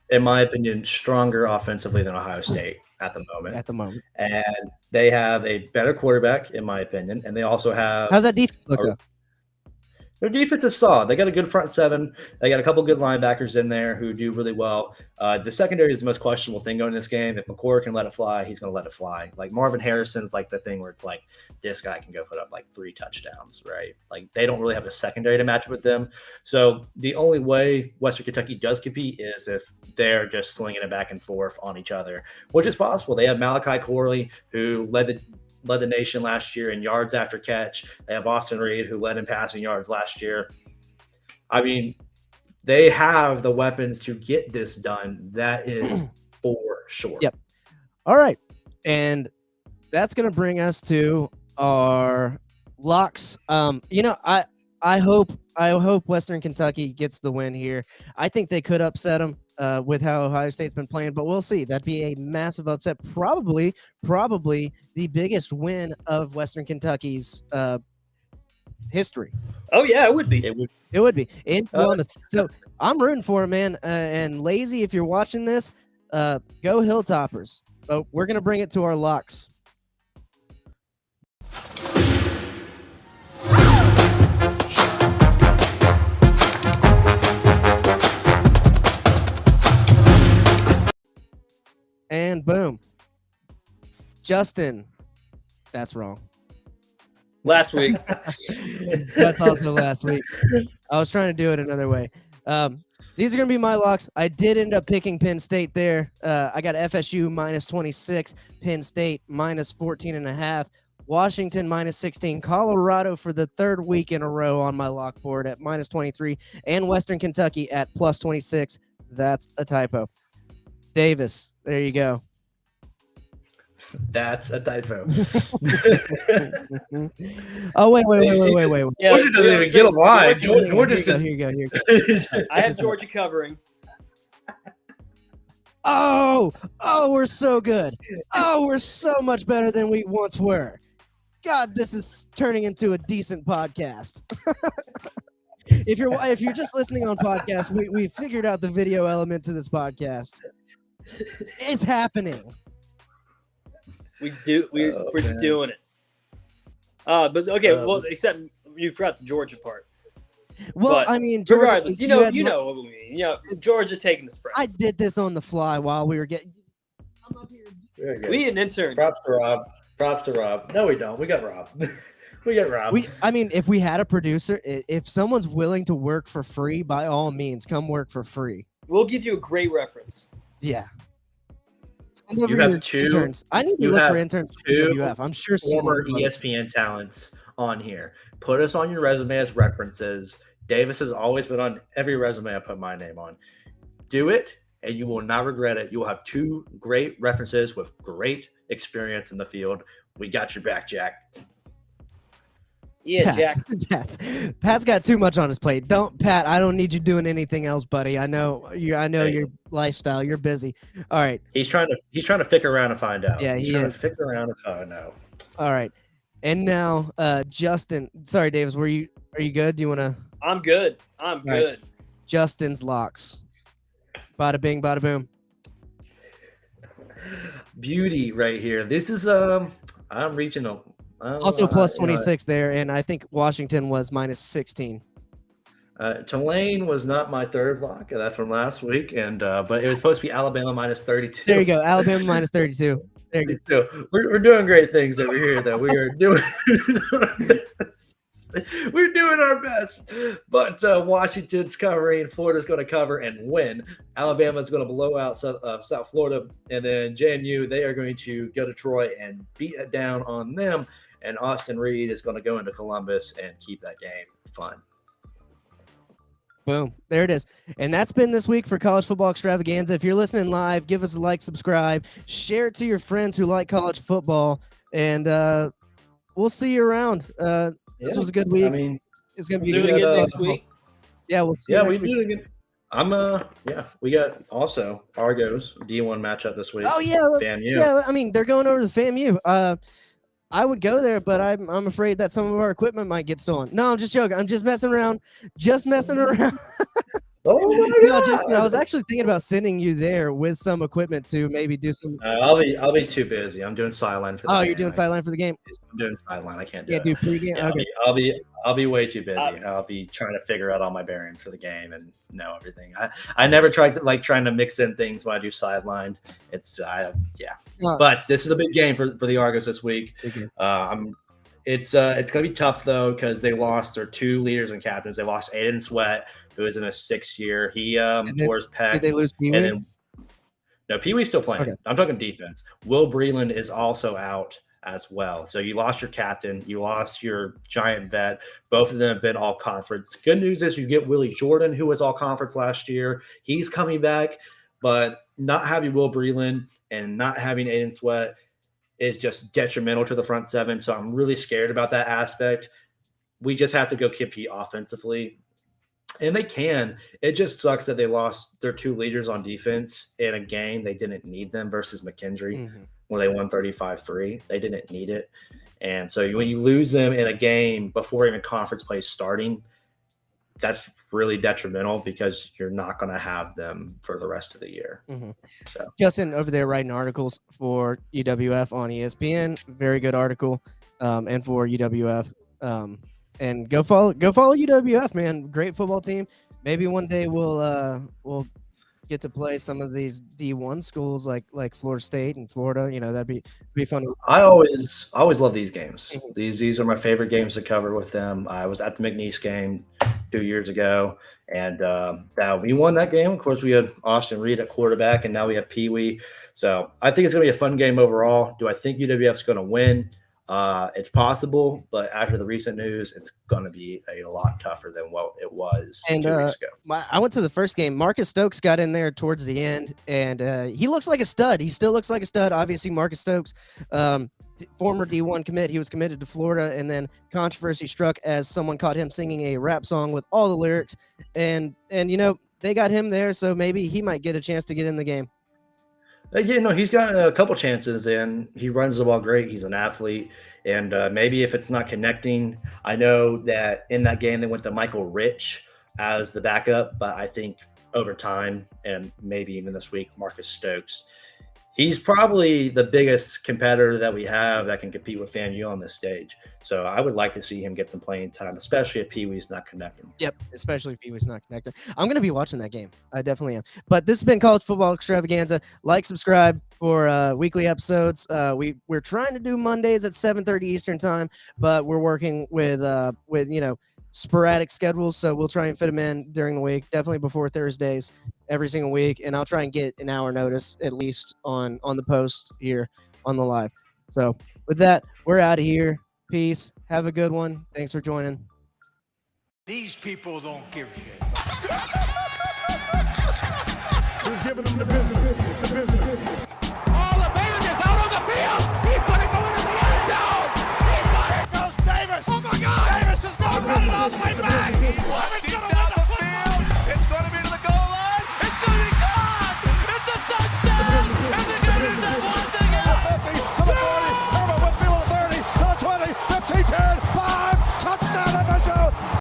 in my opinion, stronger offensively than Ohio State at the moment. And they have a better quarterback, in my opinion. And they also have. How's that defense look though? Their defense is solid. They got a good front seven. They got a couple good linebackers in there who do really well. The secondary is the most questionable thing going in this game. If McCord can let it fly, he's going to let it fly. Like Marvin Harrison's like the thing where it's like this guy can go put up like 3 touchdowns, right? Like they don't really have a secondary to match up with them. So the only way Western Kentucky does compete is if they're just slinging it back and forth on each other, which is possible. They have Malachi Corley, who led the nation last year in yards after catch. They have Austin Reed, who led in passing yards last year. I mean, they have the weapons to get this done. That is for sure. Yep. All right. And that's going to bring us to our locks. I hope Western Kentucky gets the win here. I think they could upset them with how Ohio State's been playing, but we'll see. That'd be a massive upset. Probably the biggest win of Western Kentucky's history. Oh yeah, it would be. It would be in Columbus. So I'm rooting for it, man. And Lazy, if you're watching this, go Hilltoppers. Oh, we're gonna bring it to our locks. And boom. Justin. That's wrong. Last week. That's also last week. I was trying to do it another way. These are going to be my locks. I did end up picking Penn State there. I got FSU minus 26, Penn State minus 14.5, Washington minus 16, Colorado for the third week in a row on my lock board at minus 23, and Western Kentucky at plus 26. That's a typo. Davis, there you go. That's a typo. Oh, wait. Yeah, Georgia doesn't even get a line. Georgia's just. Here you go. I have Georgia covering. Oh, we're so good. Oh, we're so much better than we once were. God, this is turning into a decent podcast. If you're just listening on podcast, we figured out the video element to this podcast. It's happening. We're doing it. But okay, well, except you forgot the Georgia part. Well, But I mean, Georgia, regardless, you know what we mean. You know, Georgia taking the spread. I did this on the fly while we were getting. I'm up here. Very good. We need an intern. Props to Rob. No, we don't. We got Rob. We got Rob. I mean, if we had a producer, if someone's willing to work for free, by all means, come work for free. We'll give you a great reference. Yeah. Send over You have your two- interns. I need to you look for have interns for two WF. I'm sure former ESPN talents on here. Put us on your resume as references. Davis has always been on every resume I put my name on. Do it, and you will not regret it. You will have 2 great references with great experience in the field. We got your back, Jack. Yeah, Jack. Pat's got too much on his plate. Pat, I don't need you doing anything else, buddy. I know your lifestyle. You're busy. All right. He's trying to pick around and find out. Yeah, he's he trying is. to pick around and find out. All right. And now, Justin. Sorry, Davis. Are you good? Do you want to? I'm good. I'm right. good. Justin's locks. Bada bing, bada boom. Beauty right here. This is I'm reaching a. Also plus 26 there, and I think Washington was minus 16. Tulane was not my third lock. That's from last week, and but it was supposed to be Alabama minus 32. There you go, Alabama minus 32. There you go. So we're doing great things over here, though. We are doing we're doing our best. But Washington's covering, Florida's going to cover and win. Alabama's going to blow out South Florida, and then JMU, they are going to go to Troy and beat it down on them. And Austin Reed is going to go into Columbus and keep that game fun. Boom. There it is. And that's been this week for College Football Extravaganza. If you're listening live, give us a like, subscribe, share it to your friends who like college football, and we'll see you around. This was a good week. I mean, it's going to be Do it good. again next week. Yeah, we'll see you yeah, next we week. do it again. We got also Argos D1 matchup this week. Oh, yeah. FAMU. Yeah, I mean, they're going over to the FAMU. I would go there, but I'm afraid that some of our equipment might get stolen. No, I'm just joking. I'm just messing around. Just messing around. Oh my No, God. Justin, I was actually thinking about sending you there with some equipment to maybe do some. I'll be too busy. I'm doing sideline for the game. You're doing sideline for the game? I'm doing sideline. I can't do Yeah, it. do pregame. Yeah, Okay. I'll be way too busy. I'll be trying to figure out all my bearings for the game and know everything. I never trying to mix in things when I do sideline. It's But this is a big game for the Argos this week. It's gonna be tough though because they lost their two leaders and captains. They lost Aiden Sweat, who is in his 6th year. He tore his pec. Did they lose Pee-wee? No, Pee Wee's still playing. Okay. I'm talking defense. Will Breland is also out as well. So you lost your captain, you lost your giant vet. Both of them have been all conference. Good news is you get Willie Jordan, who was all conference last year. He's coming back, but not having Will Breland and not having Aiden Sweat is just detrimental to the front seven. So I'm really scared about that aspect. We just have to go compete offensively. And they can. It just sucks that they lost their two leaders on defense in a game they didn't need them versus McKendree when they won 35-3. They didn't need it. And so when you lose them in a game before even conference play starting, that's really detrimental because you're not going to have them for the rest of the year. So. Justin over there writing articles for UWF on ESPN. Very good article. And for UWF. And go follow UWF, man. Great football team. Maybe one day we'll get to play some of these D1 schools like Florida State and Florida. You know, that'd be fun. I always love these games. These are my favorite games to cover with them. I was at the McNeese game 2 years ago, and we won that game. Of course, we had Austin Reed at quarterback, and now we have Pee Wee. So I think it's going to be a fun game overall. Do I think UWF's going to win? It's possible, but after the recent news, it's going to be a lot tougher than what it was 2 weeks ago. I went to the first game. Marcus Stokes got in there towards the end, and he looks like a stud. He still looks like a stud. Obviously, Marcus Stokes, former D1 commit. He was committed to Florida, and then controversy struck as someone caught him singing a rap song with all the lyrics, and you know, they got him there, so maybe he might get a chance to get in the game. He's got a couple chances, and he runs the ball great. He's an athlete, and maybe if it's not connecting, I know that in that game they went to Michael Rich as the backup, but I think over time and maybe even this week, Marcus Stokes, he's probably the biggest competitor that we have that can compete with FAMU on this stage. So I would like to see him get some playing time, especially if Pee Wee's not connecting. Yep, especially if Pee Wee's not connected. I'm going to be watching that game. I definitely am. But this has been College Football Extravaganza. Like, subscribe for weekly episodes. We're trying to do Mondays at 7:30 Eastern time, but we're working with sporadic schedules, so we'll try and fit them in during the week, definitely before Thursdays every single week, and I'll try and get an hour notice at least on the post here on the live. So with that, we're out of here. Peace. Have a good one. Thanks for joining. These people don't give a shit. Who's giving them the business?